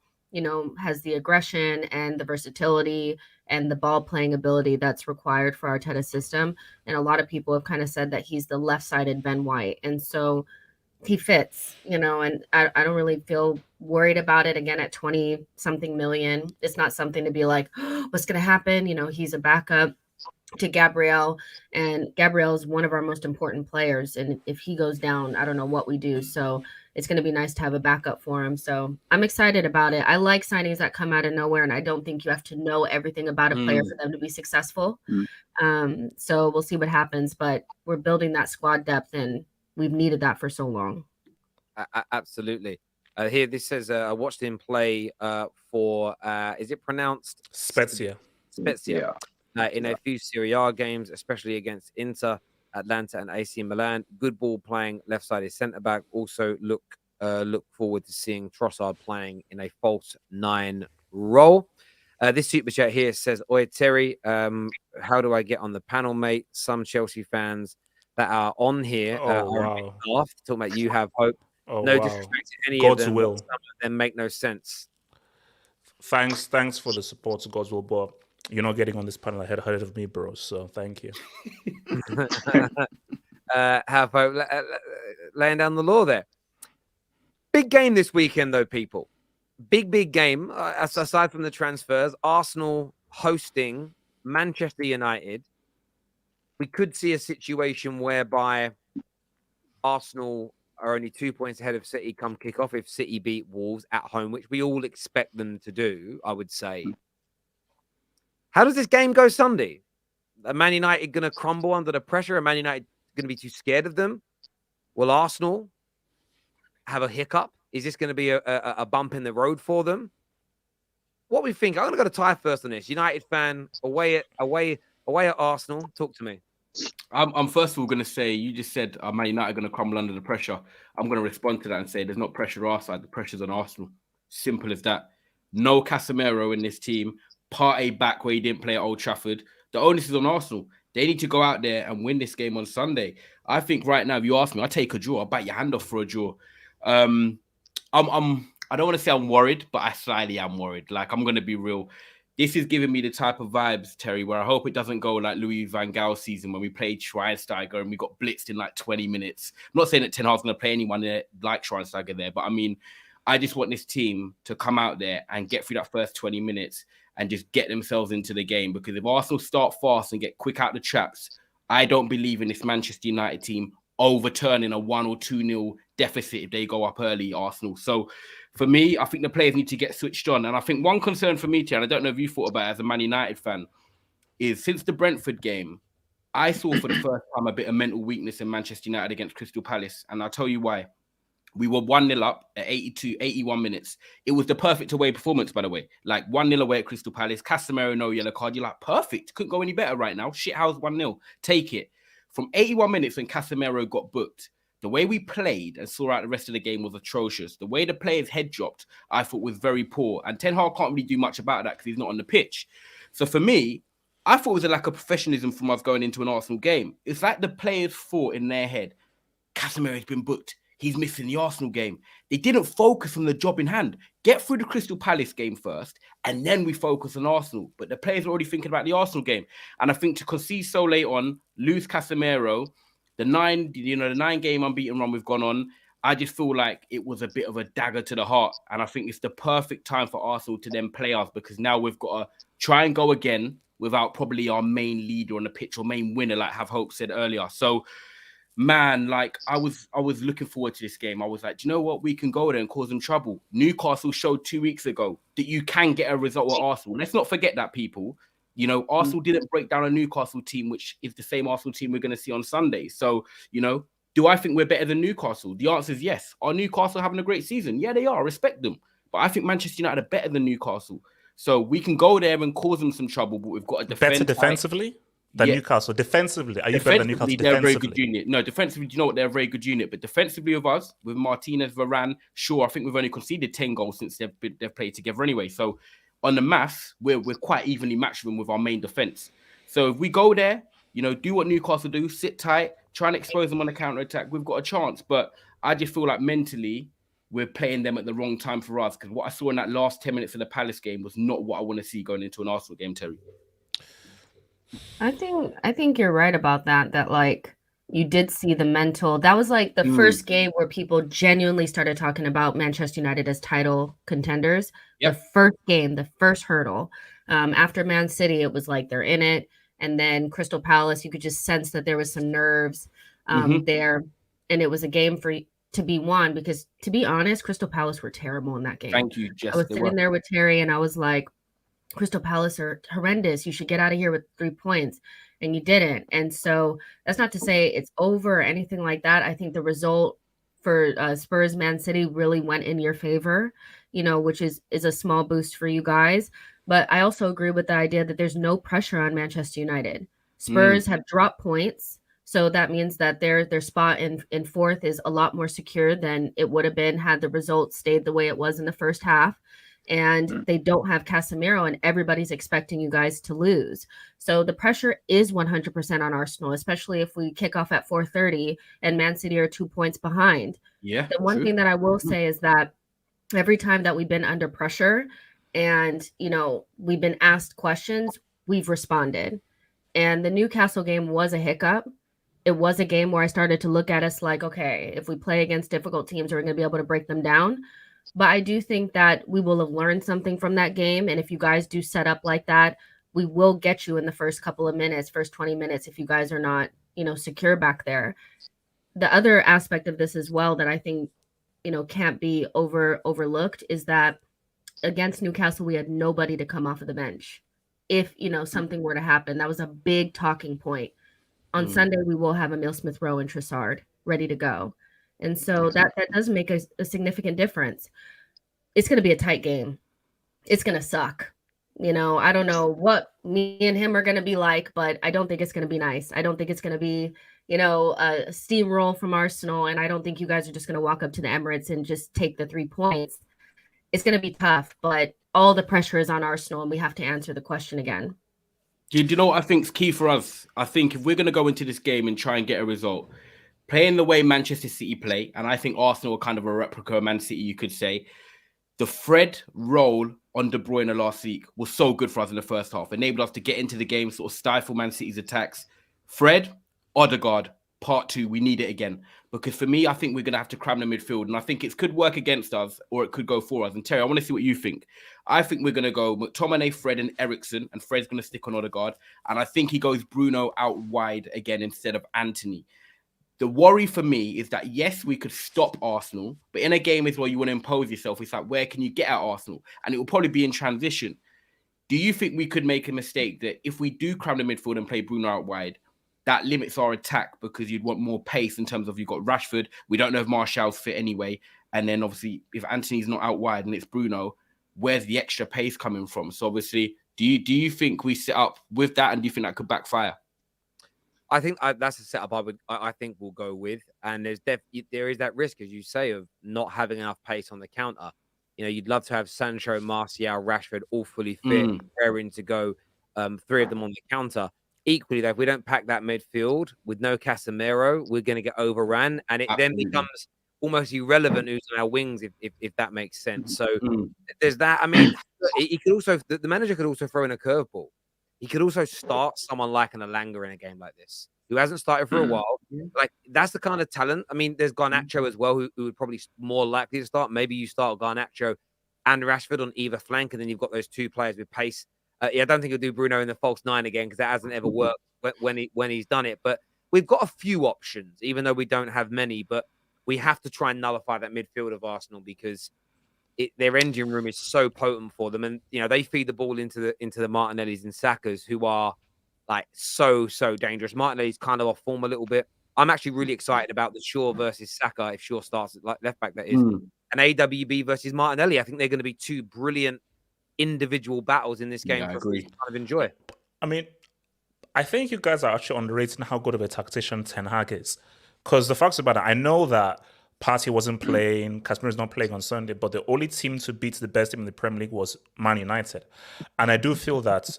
has the aggression and the versatility and the ball playing ability that's required for Arteta's system. And a lot of people have kind of said that he's the left-sided Ben White. And so he fits, and I don't really feel worried about it. Again, at 20-something million, it's not something to be like, oh, what's going to happen? He's a backup. to Gabriel, and Gabriel is one of our most important players. And if he goes down, I don't know what we do. So it's going to be nice to have a backup for him. So I'm excited about it. I like signings that come out of nowhere, and I don't think you have to know everything about a player for them to be successful. So we'll see what happens, but we're building that squad depth, and we've needed that for so long. Absolutely. Here, this says, I watched him play for, is it pronounced? Spezia. Spezia. In a few Serie A games, especially against Inter, Atlanta, and AC Milan. Good ball playing left-sided centre-back. Also look forward to seeing Trossard playing in a false 9 role. This super chat here says, Oi, Terry, how do I get on the panel, mate? Some Chelsea fans that are on here are talking about you have hope. No disrespect to any God's of them. will. Some of them make no sense. Thanks for the support to God's will, but you're not getting on this panel ahead of me, bro. So thank you. Have hope. Laying down the law there. Big game this weekend, though, people. Big game. Aside from the transfers, Arsenal hosting Manchester United. We could see a situation whereby Arsenal are only 2 points ahead of City come kickoff if City beat Wolves at home, which we all expect them to do, I would say. How does this game go Sunday? Are Man United going to crumble under the pressure? Are Man United going to be too scared of them? Will Arsenal have a hiccup? Is this going to be a bump in the road for them? What we think? I'm going to go to Ty first on this. United fan, away at Arsenal. Talk to me. I'm first of all going to say, you just said Man United going to crumble under the pressure. I'm going to respond to that and say there's not pressure our side. The pressure's on Arsenal. Simple as that. No Casemiro in this team. Partey back where he didn't play at Old Trafford. The onus is on Arsenal. They need to go out there and win this game on Sunday. I think right now, if you ask me, I'll take a draw. I'll bite your hand off for a draw. I don't want to say I'm worried, but I slightly am worried. Like, I'm going to be real. This is giving me the type of vibes, Terry, where I hope it doesn't go like Louis van Gaal season when we played Schweinsteiger and we got blitzed in like 20 minutes. I'm not saying that Ten Hag's going to play anyone there like Schweinsteiger there, but I mean, I just want this team to come out there and get through that first 20 minutes and just get themselves into the game. Because if Arsenal start fast and get quick out the traps, I don't believe in this Manchester United team overturning a 1 or 2-0 deficit if they go up early, Arsenal. So for me, I think the players need to get switched on. And I think one concern for me, Tian, I don't know if you thought about it as a Man United fan, is since the Brentford game, I saw for the first time a bit of mental weakness in Manchester United against Crystal Palace. And I'll tell you why. We were 1-0 up at 81 minutes. It was the perfect away performance, by the way. Like 1-0 away at Crystal Palace. Casemiro, no yellow card. You're like, perfect. Couldn't go any better right now. Shit, how's 1-0? Take it. From 81 minutes when Casemiro got booked, the way we played and saw out the rest of the game was atrocious. The way the players' head dropped, I thought was very poor. And Ten Hag can't really do much about that because he's not on the pitch. So for me, I thought it was a lack of professionalism from us going into an Arsenal game. It's like the players thought in their head, Casemiro's been booked. He's missing the Arsenal game. They didn't focus on the job in hand. Get through the Crystal Palace game first, and then we focus on Arsenal. But the players are already thinking about the Arsenal game. And I think to concede so late on, lose Casemiro, the 9-game unbeaten run we've gone on, I just feel like it was a bit of a dagger to the heart. And I think it's the perfect time for Arsenal to then play us, because now we've got to try and go again without probably our main leader on the pitch or main winner, like Have Hope said earlier. So, man, like I was looking forward to this game. I was like, do you know what? We can go there and cause them trouble. Newcastle showed 2 weeks ago that you can get a result with Arsenal. Let's not forget that, people. You know, Arsenal didn't break down a Newcastle team, which is the same Arsenal team we're going to see on Sunday. So, you know, do I think we're better than Newcastle? The answer is yes. Are Newcastle having a great season? Yeah, they are. I respect them. But I think Manchester United are better than Newcastle. So we can go there and cause them some trouble, but we've got to defend. Better defensively than Newcastle? Defensively? Are you better than Newcastle defensively? They're a very good unit. No, defensively, do you know what? They're a very good unit. But defensively with us, with Martinez, Varane, sure, I think we've only conceded 10 goals since they've played together anyway. So on the maths, we're quite evenly matched with our main defense. So if we go there, you know, do what Newcastle do, sit tight, try and expose them on the counter-attack, we've got a chance. But I just feel like mentally, we're playing them at the wrong time for us, because what I saw in that last 10 minutes of the Palace game was not what I want to see going into an Arsenal game, Terry. I think you're right about that. That like you did see the mental. That was like the first game where people genuinely started talking about Manchester United as title contenders. Yep. The first game, the first hurdle. After Man City, it was like they're in it. And then Crystal Palace, you could just sense that there was some nerves there. And it was a game to be won because, to be honest, Crystal Palace were terrible in that game. Thank you, Jess. I was sitting there with Terry and I was like, Crystal Palace are horrendous. You should get out of here with 3 points. And you didn't. And so that's not to say it's over or anything like that. I think the result for Spurs Man City really went in your favor, which is a small boost for you guys. But I also agree with the idea that there's no pressure on Manchester United. Spurs have dropped points. So that means that their spot in fourth is a lot more secure than it would have been had the result stayed the way it was in the first half. And they don't have Casemiro, and everybody's expecting you guys to lose. So the pressure is 100% on Arsenal, especially if we kick off at 4:30 and Man City are 2 points behind. Yeah. The one thing that I will say is that every time that we've been under pressure and, we've been asked questions, we've responded. And the Newcastle game was a hiccup. It was a game where I started to look at us like, okay, if we play against difficult teams, we're going to be able to break them down. But I do think that we will have learned something from that game. And if you guys do set up like that, we will get you in the first couple of minutes, first 20 minutes, if you guys are not, secure back there. The other aspect of this as well that I think, can't be overlooked is that against Newcastle, we had nobody to come off of the bench. If, something were to happen, that was a big talking point. On Sunday, we will have Emile Smith-Rowe and Trossard ready to go. And so that does make a significant difference. It's going to be a tight game. It's going to suck. I don't know what me and him are going to be like, but I don't think it's going to be nice. I don't think it's going to be, a steamroll from Arsenal. And I don't think you guys are just going to walk up to the Emirates and just take the 3 points. It's going to be tough, but all the pressure is on Arsenal and we have to answer the question again. Do you know what I think is key for us? I think if we're going to go into this game and try and get a result, playing the way Manchester City play, and I think Arsenal are kind of a replica of Man City, you could say, the Fred role on De Bruyne last week was so good for us in the first half, enabled us to get into the game, sort of stifle Man City's attacks. Fred, Odegaard, part 2, we need it again. Because for me, I think we're going to have to cram the midfield, and I think it could work against us or it could go for us. And Terry, I want to see what you think. I think we're going to go McTominay, Fred, and Eriksen, and Fred's going to stick on Odegaard. And I think he goes Bruno out wide again instead of Anthony. The worry for me is that, yes, we could stop Arsenal, but in a game as well, you want to impose yourself. It's like, where can you get at Arsenal? And it will probably be in transition. Do you think we could make a mistake that if we do cram the midfield and play Bruno out wide, that limits our attack because you'd want more pace in terms of you've got Rashford. We don't know if Martial's fit anyway. And then obviously, if Anthony's not out wide and it's Bruno, where's the extra pace coming from? So obviously, do you think we set up with that, and do you think that could backfire? I think that's a setup I think we'll go with, and there is that risk, as you say, of not having enough pace on the counter. You'd love to have Sancho, Martial, Rashford all fully fit, raring to go, 3 of them on the counter. Equally, though, if we don't pack that midfield with no Casemiro, we're going to get overran, and it then becomes almost irrelevant who's on our wings, if that makes sense. So there's that. I mean, he could also the manager could also throw in a curveball. He could also start someone like an Elanga in a game like this, who hasn't started for a while. Like, that's the kind of talent. I mean, there's Garnacho as well, who would probably more likely to start. Maybe you start Garnacho and Rashford on either flank, and then you've got those 2 players with pace. I don't think he'll do Bruno in the false 9 again, because that hasn't ever worked when he's done it. But we've got a few options, even though we don't have many. But we have to try and nullify that midfield of Arsenal, because their engine room is so potent for them, and they feed the ball into the Martinellis and Sakas, who are like so dangerous. Martinelli's kind of off form a little bit. I'm actually really excited about the Shaw versus Saka, if Shaw starts at left back, that is, and AWB versus Martinelli. I think they're going to be 2 brilliant individual battles in this game for us to kind of enjoy. I mean, I think you guys are actually underrating how good of a tactician Ten Hag is, because the facts about it, I know that Partey wasn't playing, Casemiro's not playing on Sunday, but the only team to beat the best team in the Premier League was Man United. And I do feel that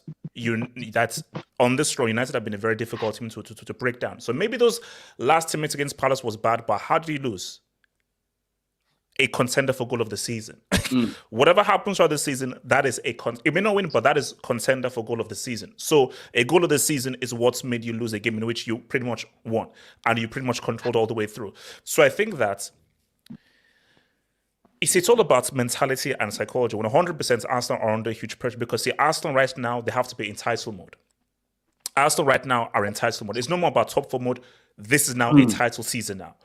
on this row, United have been a very difficult team to break down. So maybe those last 10 minutes against Palace was bad, but how did you lose? A contender for goal of the season. Whatever happens throughout the season, that is you may not win, but that is contender for goal of the season. So a goal of the season is what's made you lose a game in which you pretty much won and you pretty much controlled all the way through. So I think that it's all about mentality and psychology. When 100% Arsenal are under huge pressure, because Arsenal right now, they have to be in title mode. Arsenal right now are in title mode. It's no more about top four mode. This is now a title season now.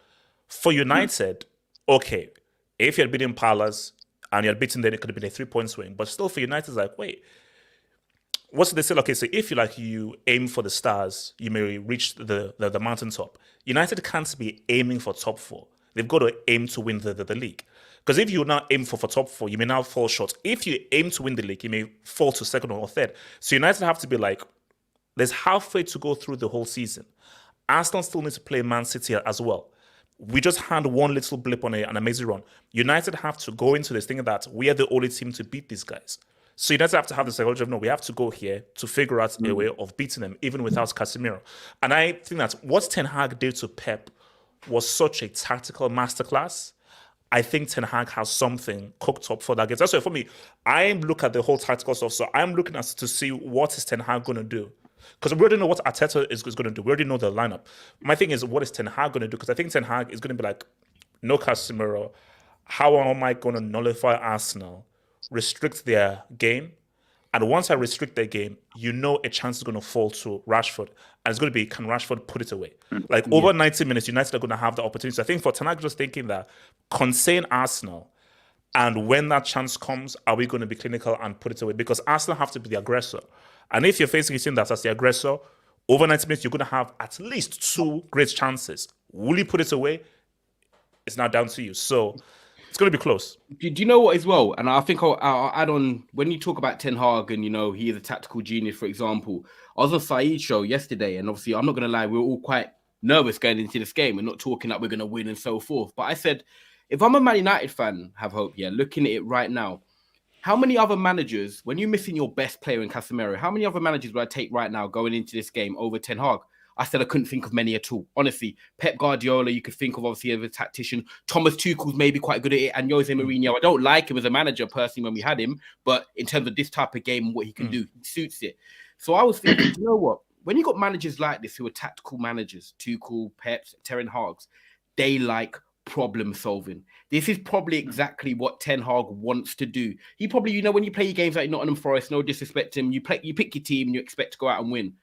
For United, okay, if you had beaten Palace and you had beaten them, it could have been a 3-point swing. But still, for United, it's like, wait, what's they say? Okay, so if you aim for the stars, you may reach the mountaintop. United can't be aiming for top four. They've got to aim to win the league. Because if you now aim for top four, you may now fall short. If you aim to win the league, you may fall to second or third. So United have to be like, there's halfway to go through the whole season. Arsenal still needs to play Man City as well. We just had one little blip on an amazing run. United have to go into this thinking that we are the only team to beat these guys. So United have to have the psychology of, no, we have to go here to figure out a way of beating them, even without Casemiro. And I think that what Ten Hag did to Pep was such a tactical masterclass. I think Ten Hag has something cooked up for that game. That's why for me, I look at the whole tactical stuff. So I'm looking at to see what is Ten Hag going to do. Because we already know what Arteta is going to do. We already know the lineup. My thing is, what is Ten Hag going to do? Because I think Ten Hag is going to be like, no Casemiro. How am I going to nullify Arsenal, restrict their game? And once I restrict their game, you know a chance is going to fall to Rashford. And it's going to be, can Rashford put it away? Like over 90 minutes, United are going to have the opportunity. So I think for Ten Hag just thinking that, contain Arsenal. And when that chance comes, are we going to be clinical and put it away? Because Arsenal have to be the aggressor. And if you're facing a team that's as the aggressor, over 90 minutes, you're going to have at least 2 great chances. Will you put it away? It's now down to you. So it's going to be close. Do you know what as well? And I think I'll add on, when you talk about Ten Hag and, he is a tactical genius, for example. I was on Saeed's show yesterday, and obviously, I'm not going to lie, we were all quite nervous going into this game and not talking like we're going to win and so forth. But I said, if I'm a Man United fan, have hope, looking at it right now, how many other managers, when you're missing your best player in Casemiro, how many other managers would I take right now going into this game over Ten Hag? I said I couldn't think of many at all. Honestly, Pep Guardiola, you could think of obviously as a tactician. Thomas Tuchel's maybe quite good at it. And Jose Mourinho, I don't like him as a manager personally when we had him, but in terms of this type of game and what he can do, he suits it. So I was thinking, you know what? When you got managers like this who are tactical managers, Tuchel, Pep, Ten Hag's, they like problem solving. This is probably exactly what Ten Hag wants to do. He probably, when you play your games like Nottingham Forest, no disrespect to him, you pick your team and you expect to go out and win.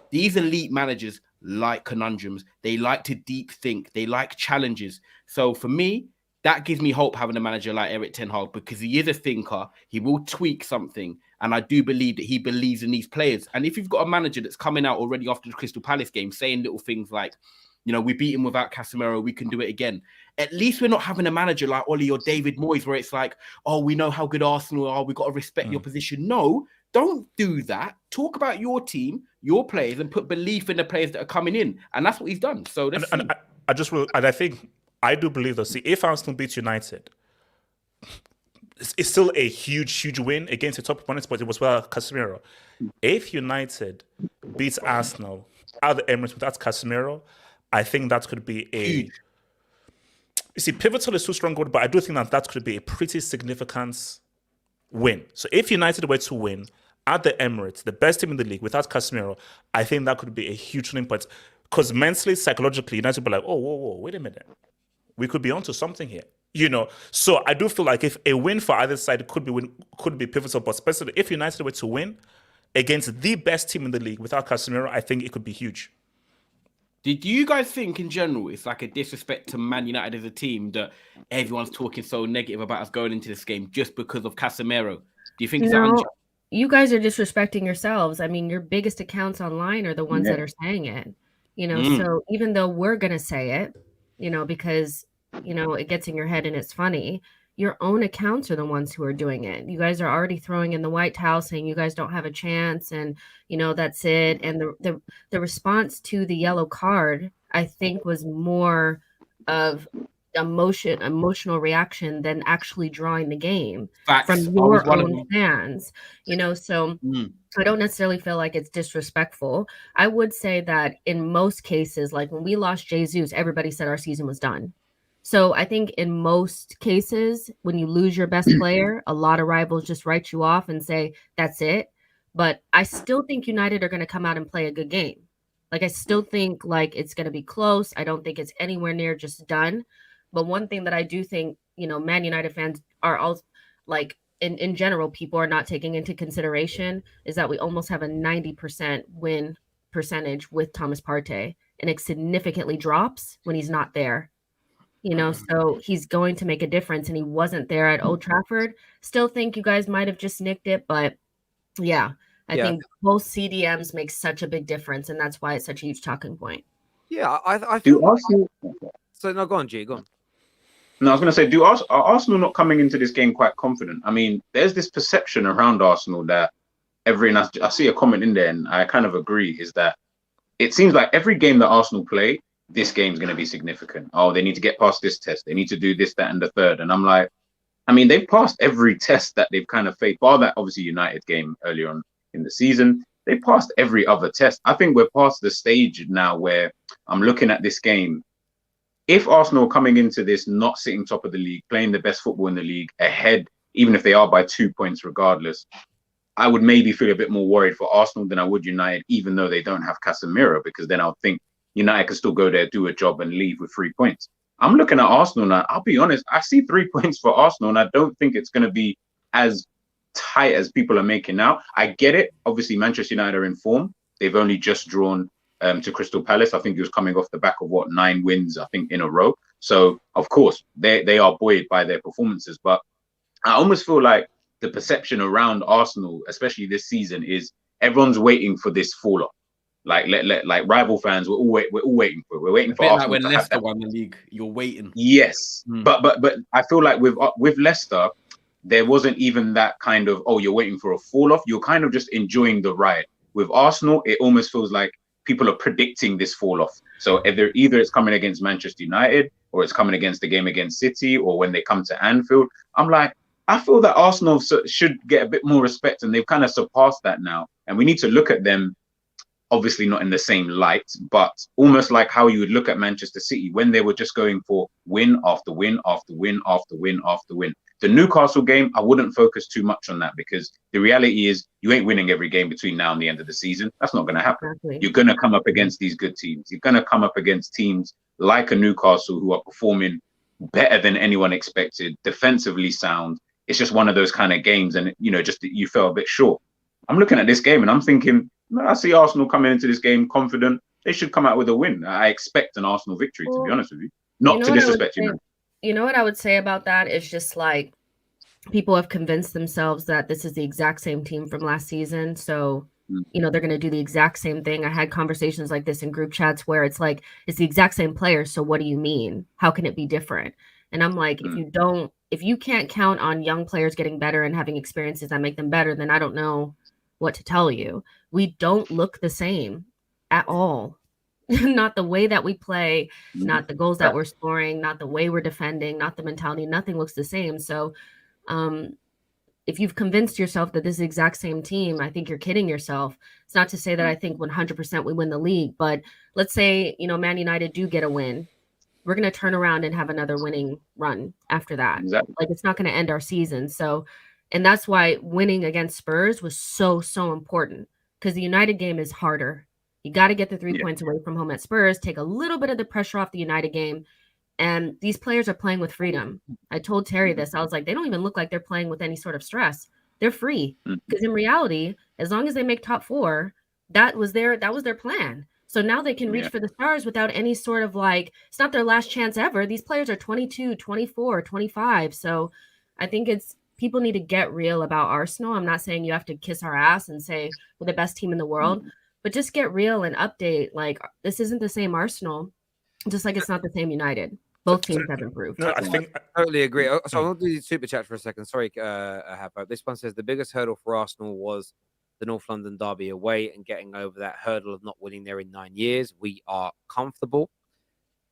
These elite managers like conundrums. They like to deep think. They like challenges. So for me, that gives me hope having a manager like Erik Ten Hag, because he is a thinker. He will tweak something. And I do believe that he believes in these players. And if you've got a manager that's coming out already after the Crystal Palace game saying little things like, we beat him without Casemiro, we can do it again. At least we're not having a manager like Oli or David Moyes where it's like, oh, we know how good Arsenal are. We've got to respect your position. No, don't do that. Talk about your team, your players, and put belief in the players that are coming in. And that's what he's done. So I do believe that, see, if Arsenal beats United, it's still a huge win against the top opponents, but it was without Casemiro. If United beats Arsenal at the Emirates without Casemiro, I think that could be a... You see, pivotal is too strong, but I do think that could be a pretty significant win. So if United were to win at the Emirates, the best team in the league, without Casemiro, I think that could be a huge turning point. Because mentally, psychologically, United would be like, oh, whoa, wait a minute. We could be onto something here. So I do feel like if a win for either side could be pivotal, but especially if United were to win against the best team in the league without Casemiro, I think it could be huge. Did you guys think in general it's like a disrespect to Man United as a team that everyone's talking so negative about us going into this game just because of Casemiro? Do you think it's unjust? You guys are disrespecting yourselves. I mean, your biggest accounts online are the ones that are saying it. So even though we're going to say it, because, it gets in your head and it's funny, your own accounts are the ones who are doing it. You guys are already throwing in the white towel saying you guys don't have a chance and, that's it. And the response to the yellow card, I think, was more of emotional reaction than actually drawing the game from your own fans, so I don't necessarily feel like it's disrespectful. I would say that in most cases, like when we lost Jesus, everybody said our season was done. So I think in most cases, when you lose your best player, a lot of rivals just write you off and say, that's it. But I still think United are going to come out and play a good game. Like, I still think like it's going to be close. I don't think it's anywhere near just done. But one thing that I do think, Man United fans are all like, in general, people are not taking into consideration is that we almost have a 90% win percentage with Thomas Partey, and it significantly drops when he's not there. So he's going to make a difference, and he wasn't there at Old Trafford. Still think you guys might have just nicked it, but yeah, I think both CDMs make such a big difference, and that's why it's such a huge talking point. Yeah, I feel Arsenal. So no, go on, G, go on. No, I was going to say, are Arsenal not coming into this game quite confident? I mean, there's this perception around Arsenal that I see a comment in there, and I kind of agree, is that it seems like every game that Arsenal play, this game's going to be significant. Oh, they need to get past this test. They need to do this, that, and the third. And I'm like, I mean, they've passed every test that they've kind of faced, bar that obviously United game earlier on in the season. They passed every other test. I think we're past the stage now where I'm looking at this game. If Arsenal are coming into this not sitting top of the league, playing the best football in the league, ahead, even if they are by 2 points regardless, I would maybe feel a bit more worried for Arsenal than I would United, even though they don't have Casemiro, because then I'll think United can still go there, do a job, and leave with 3 points. I'm looking at Arsenal now. I'll be honest, I see 3 points for Arsenal, and I don't think it's going to be as tight as people are making now. I get it. Obviously, Manchester United are in form. They've only just drawn to Crystal Palace. I think he was coming off the back of 9 wins, I think, in a row. So, of course, they are buoyed by their performances. But I almost feel like the perception around Arsenal, especially this season, is everyone's waiting for this fall off. Like rival fans, we're all waiting for it. We're waiting for Arsenal. Like when Leicester won the league, you're waiting. Yes, but I feel like with Leicester, there wasn't even that kind of, oh, you're waiting for a fall off. You're kind of just enjoying the ride. With Arsenal, it almost feels like people are predicting this fall off. So either it's coming against Manchester United, or it's coming against the game against City, or when they come to Anfield. I'm like, I feel that Arsenal should get a bit more respect, and they've kind of surpassed that now. And we need to look at them, obviously not in the same light, but almost like how you would look at Manchester City when they were just going for win after win after win after win after win. The Newcastle game, I wouldn't focus too much on that, because the reality is you ain't winning every game between now and the end of the season. That's not going to happen. Exactly. You're going to come up against these good teams. You're going to come up against teams like a Newcastle who are performing better than anyone expected, defensively sound. It's just one of those kind of games, and just you fell a bit short. I'm looking at this game and I'm thinking, I see Arsenal coming into this game confident. They should come out with a win. I expect an Arsenal victory, to be honest with you. Not to disrespect you. You know what I would say about that is just like people have convinced themselves that this is the exact same team from last season. So, they're going to do the exact same thing. I had conversations like this in group chats where it's like, it's the exact same player. So what do you mean? How can it be different? And I'm like, if you can't count on young players getting better and having experiences that make them better, then I don't know what to tell you. We don't look the same at all. Not the way that we play, not the goals that we're scoring, not the way we're defending, not the mentality. Nothing looks the same. So if you've convinced yourself that this is the exact same team, I think you're kidding yourself. It's not to say that I think 100% we win the league, but let's say, Man United do get a win. We're going to turn around and have another winning run after that. Exactly. Like, it's not going to end our season. So, and that's why winning against Spurs was so important, because the United game is harder. You got to get the 3 points away from home at Spurs, take a little bit of the pressure off the United game. And these players are playing with freedom. I told Terry this. I was like, they don't even look like they're playing with any sort of stress. They're free. Because in reality, as long as they make top 4, that was their plan. So now they can reach for the stars without any sort of like, it's not their last chance ever. These players are 22, 24, 25. So I think people need to get real about Arsenal. I'm not saying you have to kiss our ass and say we're the best team in the world, but just get real and update. Like, this isn't the same Arsenal, just like it's not the same United. Both teams have improved. No, I totally agree. So I'm going to do the super chat for a second. Sorry, this one says the biggest hurdle for Arsenal was the North London derby away and getting over that hurdle of not winning there in 9 years. We are comfortable.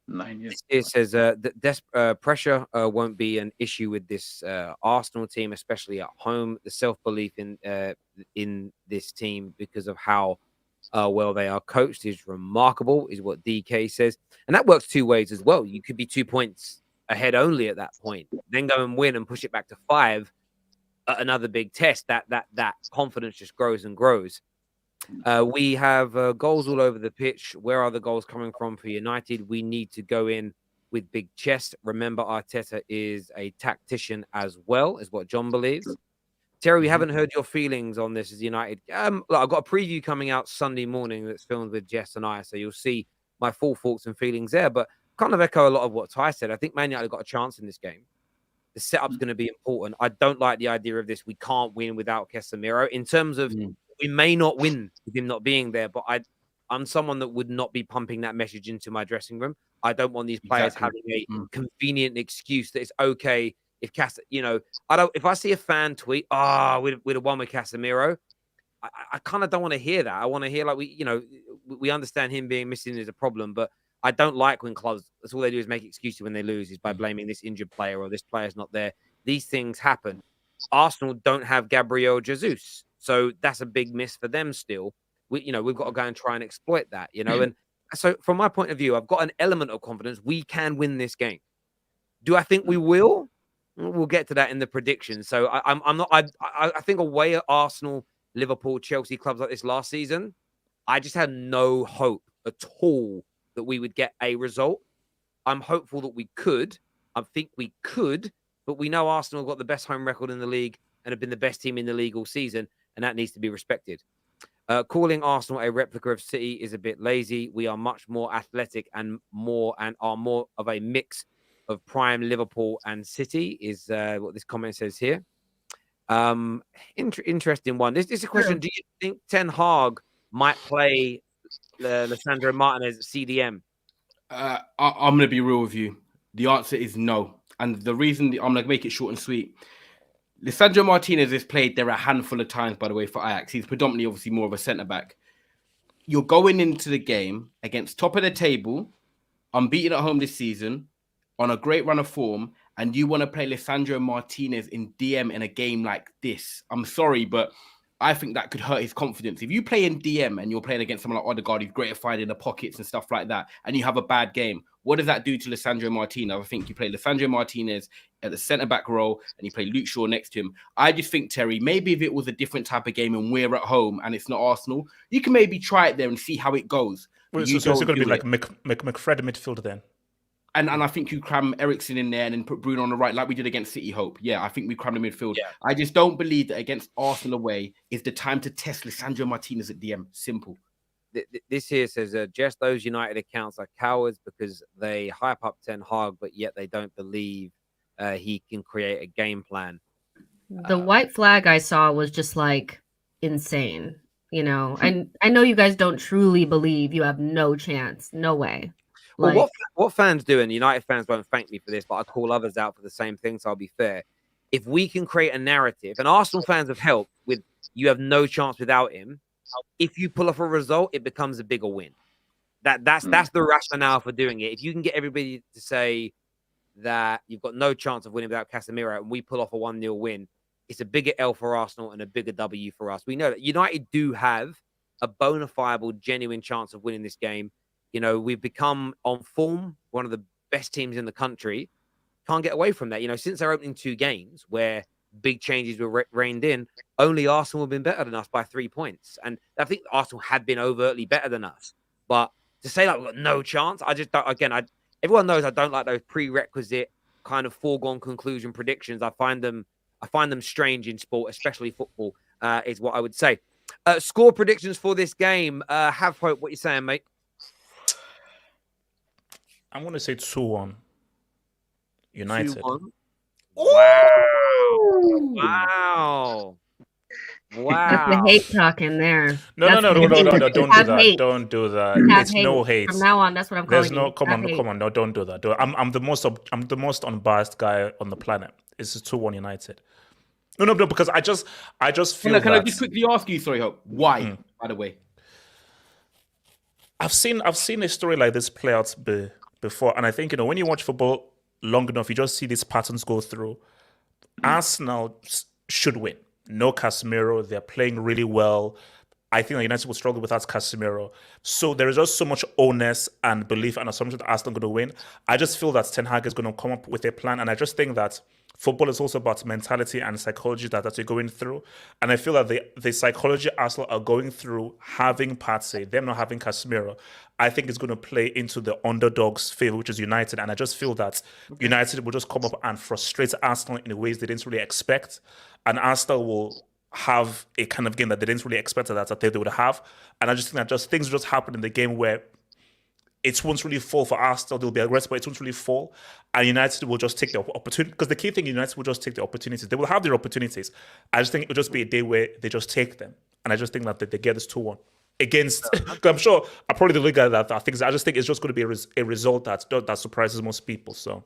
9 years. It says that pressure won't be an issue with this Arsenal team, especially at home. The self-belief in this team, because of how well they are coached, is remarkable, is what DK says. And that works two ways as well. You could be 2 points ahead only at that point, then go and win and push it back to 5 at another big test. That confidence just grows and grows. We have goals all over the pitch. Where are the goals coming from for United? We need to go in with big chest. Remember, Arteta is a tactician as well, is what John believes. Terry, we haven't heard your feelings on this as United. Look, I've got a preview coming out Sunday morning that's filmed with Jess and I, so you'll see my full thoughts and feelings there. But kind of echo a lot of what Ty said. I think Man United got a chance in this game. The setup's going to be important. I don't like the idea of this. We can't win without Casemiro. In terms of we may not win with him not being there, but I'm someone that would not be pumping that message into my dressing room. I don't want these players having a convenient excuse that it's okay if if I see a fan tweet, we'd have won with Casemiro. I kind of don't want to hear that. I want to hear we understand him being missing is a problem, but I don't like when clubs, that's all they do is make excuses when they lose is by blaming this injured player or this player's not there. These things happen. Arsenal don't have Gabriel Jesus, so that's a big miss for them still. We've got to go and try and exploit that, And so from my point of view, I've got an element of confidence. We can win this game. Do I think we will? We'll get to that in the predictions. So I think away at Arsenal, Liverpool, Chelsea, clubs like this last season, I just had no hope at all that we would get a result. I'm hopeful that we could. I think we could, but we know Arsenal got the best home record in the league and have been the best team in the league all season, and that needs to be respected. Calling Arsenal a replica of City is a bit lazy. We are much more athletic and are more of a mix of prime Liverpool and City is what this comment says here. Interesting one. This is a question. Do you think Ten Hag might play Lisandro Martinez at CDM? I'm going to be real with you. The answer is no. And the reason I'm going to make it short and sweet. Lisandro Martinez has played there a handful of times, by the way, for Ajax. He's predominantly, obviously, more of a centre-back. You're going into the game against top of the table, unbeaten at home this season, on a great run of form, and you want to play Lisandro Martinez in DM in a game like this. I'm sorry, but I think that could hurt his confidence. If you play in DM and you're playing against someone like Odegaard, who's great at finding the pockets and stuff like that, and you have a bad game, what does that do to Lisandro Martinez? I think you play Lisandro Martinez at the centre-back role and you play Luke Shaw next to him. I just think, Terry, maybe if it was a different type of game and we're at home and it's not Arsenal, you can maybe try it there and see how it goes. Well, so it's going to be like McFred midfield then? And I think you cram Eriksen in there and then put Bruno on the right, like we did against City Hope. Yeah, I think we crammed the midfield. Yeah. I just don't believe that against Arsenal away is the time to test Lisandro Martinez at DM. Simple. This here says, just those United accounts are cowards because they hype up Ten Hag, but yet they don't believe he can create a game plan. The white flag I saw was just like insane, And I know you guys don't truly believe you have no chance. No way. Well, what fans do, and United fans won't thank me for this, but I call others out for the same thing, so I'll be fair. If we can create a narrative, and Arsenal fans have helped with you have no chance without him, if you pull off a result, it becomes a bigger win. That's the rationale for doing it. If you can get everybody to say that you've got no chance of winning without Casemiro, and we pull off a 1-0 win, it's a bigger L for Arsenal and a bigger W for us. We know that United do have a bona fide, genuine chance of winning this game. We've become on form, one of the best teams in the country. Can't get away from that. Since our opening 2 games where big changes were reined in, only Arsenal have been better than us by 3 points. And I think Arsenal had been overtly better than us. But to say like we've got no chance, I just don't, everyone knows I don't like those prerequisite kind of foregone conclusion predictions. I find them strange in sport, especially football, is what I would say. Score predictions for this game. Have hope. What you saying, mate? I'm going to say 2-1. United. 2-1. Wow. That's the hate talking there. No, don't do that. Don't do that. It's no hate. From now on, that's what I'm calling. There's no come on. No, don't do that. I'm the most unbiased guy on the planet. It's 2-1 United. No, because I just feel. Can I just quickly ask you, sorry, Hope, why? By the way, I've seen a story like this play out before, and I think when you watch football long enough, you just see these patterns go through. Arsenal should win. No Casemiro, they're playing really well. I think that United will struggle without Casemiro. So there is just so much onus and belief and assumption that Arsenal are going to win. I just feel that Ten Hag is going to come up with a plan, and I just think that football is also about mentality and psychology that you're going through. And I feel that the psychology Arsenal are going through, having Partey, them not having Casemiro, I think is going to play into the underdog's favor, which is United. And I just feel that United will just come up and frustrate Arsenal in ways they didn't really expect. And Arsenal will have a kind of game that they didn't really expect that they would have. And I just think that just things just happen in the game where it won't really fall for Arsenal. They'll be aggressive, but it won't really fall. And United will just take the opportunity. Because the key thing, United will just take the opportunities. They will have their opportunities. I just think it will just be a day where they just take them. And I just think that they get this 2-1 against. I'm sure I'm probably the league guy that thinks. I just think it's just going to be a result that surprises most people. So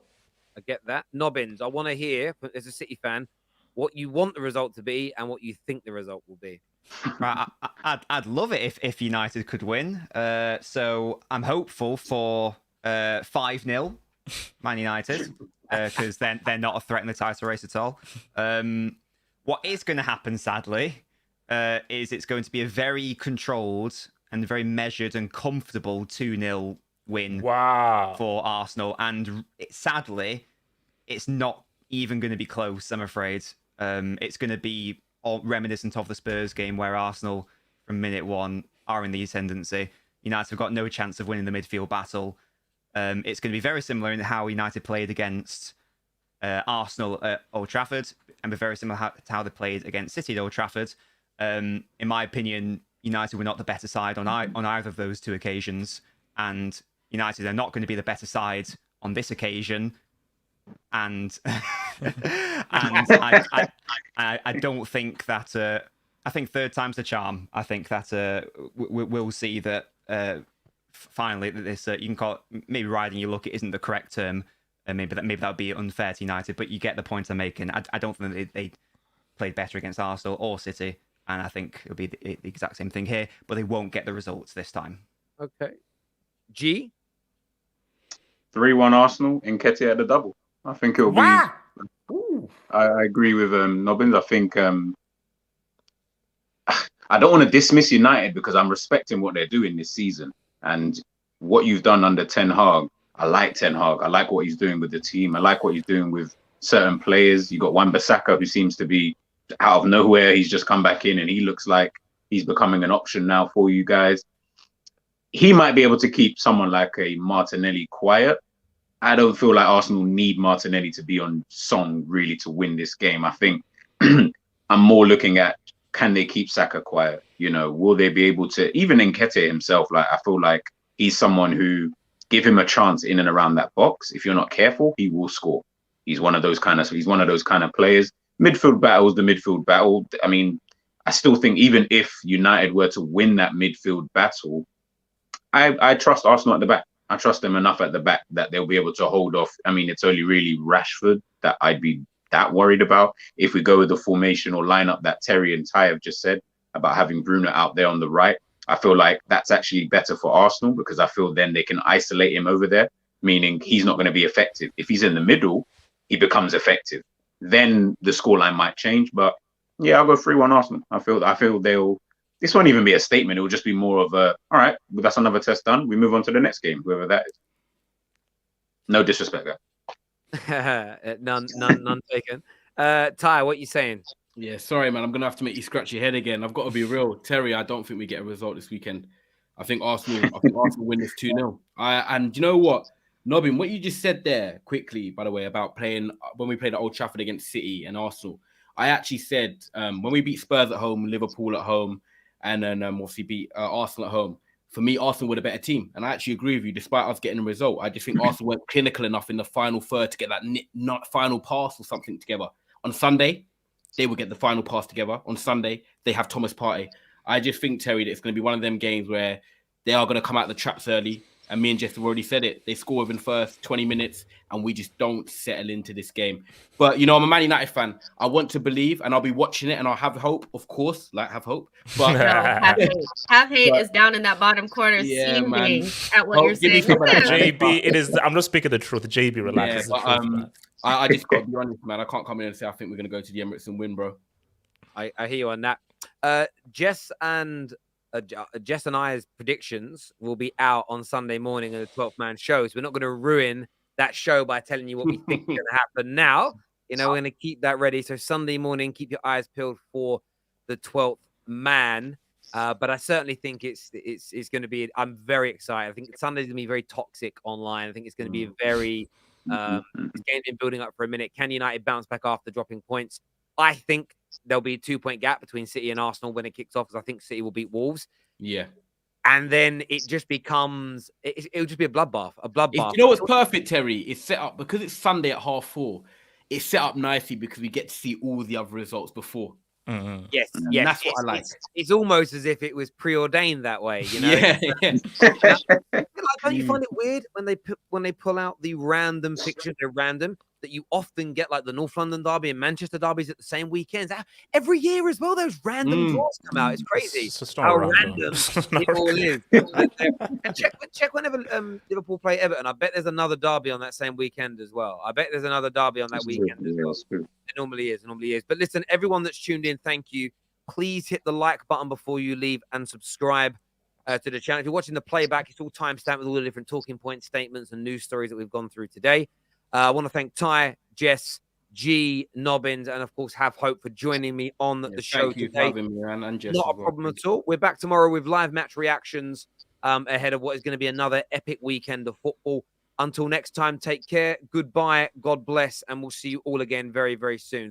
I get that. Nobbins, I want to hear, as a City fan, what you want the result to be and what you think the result will be. Right, I'd love it if United could win. So I'm hopeful for 5-0 Man United, because they're not a threat in the title race at all. What is going to happen, sadly, is it's going to be a very controlled and very measured and comfortable 2-0 win for Arsenal. And sadly, it's not even going to be close, I'm afraid. It's going to be all reminiscent of the Spurs game where Arsenal, from minute one, are in the ascendancy. United have got no chance of winning the midfield battle. It's going to be very similar in how United played against Arsenal at Old Trafford, and be very similar to how they played against City at Old Trafford. In my opinion, United were not the better side on either of those two occasions, and United are not going to be the better side on this occasion. And I don't think that. I think third time's the charm. I think that we'll see that finally that this you can call it, maybe riding your luck. It isn't the correct term, and maybe that would be unfair to United. But you get the point I'm making. I don't think that they played better against Arsenal or City, and I think it'll be the exact same thing here. But they won't get the results this time. Okay, G. 3-1 Arsenal and Nketiah at the double. I think it'll be. I agree with Nobbins. I think I don't want to dismiss United because I'm respecting what they're doing this season and what you've done under Ten Hag. I like Ten Hag. I like what he's doing with the team. I like what he's doing with certain players. You got Wan-Bissaka, who seems to be out of nowhere. He's just come back in and he looks like he's becoming an option now for you guys. He might be able to keep someone like a Martinelli quiet. I don't feel like Arsenal need Martinelli to be on song really to win this game. I think I'm more looking at, can they keep Saka quiet? You know, will they be able to, even Nketiah himself, like I feel like he's someone who, give him a chance in and around that box. If you're not careful, he will score. He's one of those kind of players. Midfield battle is the midfield battle. I mean, I still think even if United were to win that midfield battle, I trust Arsenal at the back. I trust them enough at the back that they'll be able to hold off. I mean, it's only really Rashford that I'd be that worried about. If we go with the formation or lineup that Terry and Ty have just said about having Bruno out there on the right, I feel like that's actually better for Arsenal because I feel then they can isolate him over there, meaning he's not going to be effective. If he's in the middle, he becomes effective. Then the scoreline might change. But yeah, I'll go 3-1 Arsenal. I feel they'll. This won't even be a statement. It will just be more of a, all right, well, that's another test done. We move on to the next game, whoever that is. No disrespect there. none taken. Ty, what you saying? Yeah, sorry, man. I'm going to have to make you scratch your head again. I've got to be real. Terry, I don't think we get a result this weekend. I think Arsenal win this 2-0. And you know what? Nobbin, what you just said there quickly, by the way, about playing when we played at Old Trafford against City and Arsenal. I actually said when we beat Spurs at home, Liverpool at home, and then obviously beat Arsenal at home. For me, Arsenal were the better team. And I actually agree with you, despite us getting a result. I just think Arsenal weren't clinical enough in the final third to get that final pass or something together. On Sunday, they will get the final pass together. On Sunday, they have Thomas Partey. I just think, Terry, that it's going to be one of them games where they are going to come out the traps early. And me and Jeff have already said it. They score within the first 20 minutes, and we just don't settle into this game. But, you know, I'm a Man United fan. I want to believe, and I'll be watching it, and I'll have hope, of course. Have hope. But no, have hate is down in that bottom corner, seething at what you're saying. JB, it is. I'm just speaking the truth. JB, relax. Yeah, but, I just got to be honest, man. I can't come in and say I think we're going to go to the Emirates and win, bro. I hear you on that. Jess and Jess and I's predictions will be out on Sunday morning in the 12th man show. So we're not going to ruin that show by telling you what we think is going to happen now. We're going to keep that ready. So Sunday morning, keep your eyes peeled for the 12th man. But I certainly think it's going to be. I'm very excited. I think Sunday's going to be very toxic online. I think it's going to be a very this game's been building up for a minute. Can United bounce back after dropping points? I think there'll be a 2-point gap between City and Arsenal when it kicks off, because I think City will beat Wolves. Yeah. And then it just becomes, it'll just be a bloodbath. You know what's perfect, Terry? It's set up, because it's Sunday at 4:30, it's set up nicely because we get to see all the other results before. Mm-hmm. Yes. That's what I like. It's almost as if it was preordained that way, you know? Yeah. Don't you find it weird when they pull out the random fixtures? They're random, that you often get like the North London derby and Manchester derbies at the same weekends every year as well. Those random draws come out. It's crazy how random it all is. And check whenever Liverpool play Everton. I bet there's another derby on that same weekend as well. I bet there's another derby on that weekend as well. It normally is. But listen, everyone that's tuned in, thank you. Please hit the like button before you leave and subscribe to the channel. If you're watching the playback, it's all timestamped with all the different talking points, statements, and news stories that we've gone through today. I want to thank Ty, Jess, G, Nobbins, and of course Have Hope for joining me on the show thank you today. for having me, and Jess. Not a problem at all. We're back tomorrow with live match reactions ahead of what is going to be another epic weekend of football. Until next time, take care. Goodbye. God bless. And we'll see you all again very, very soon.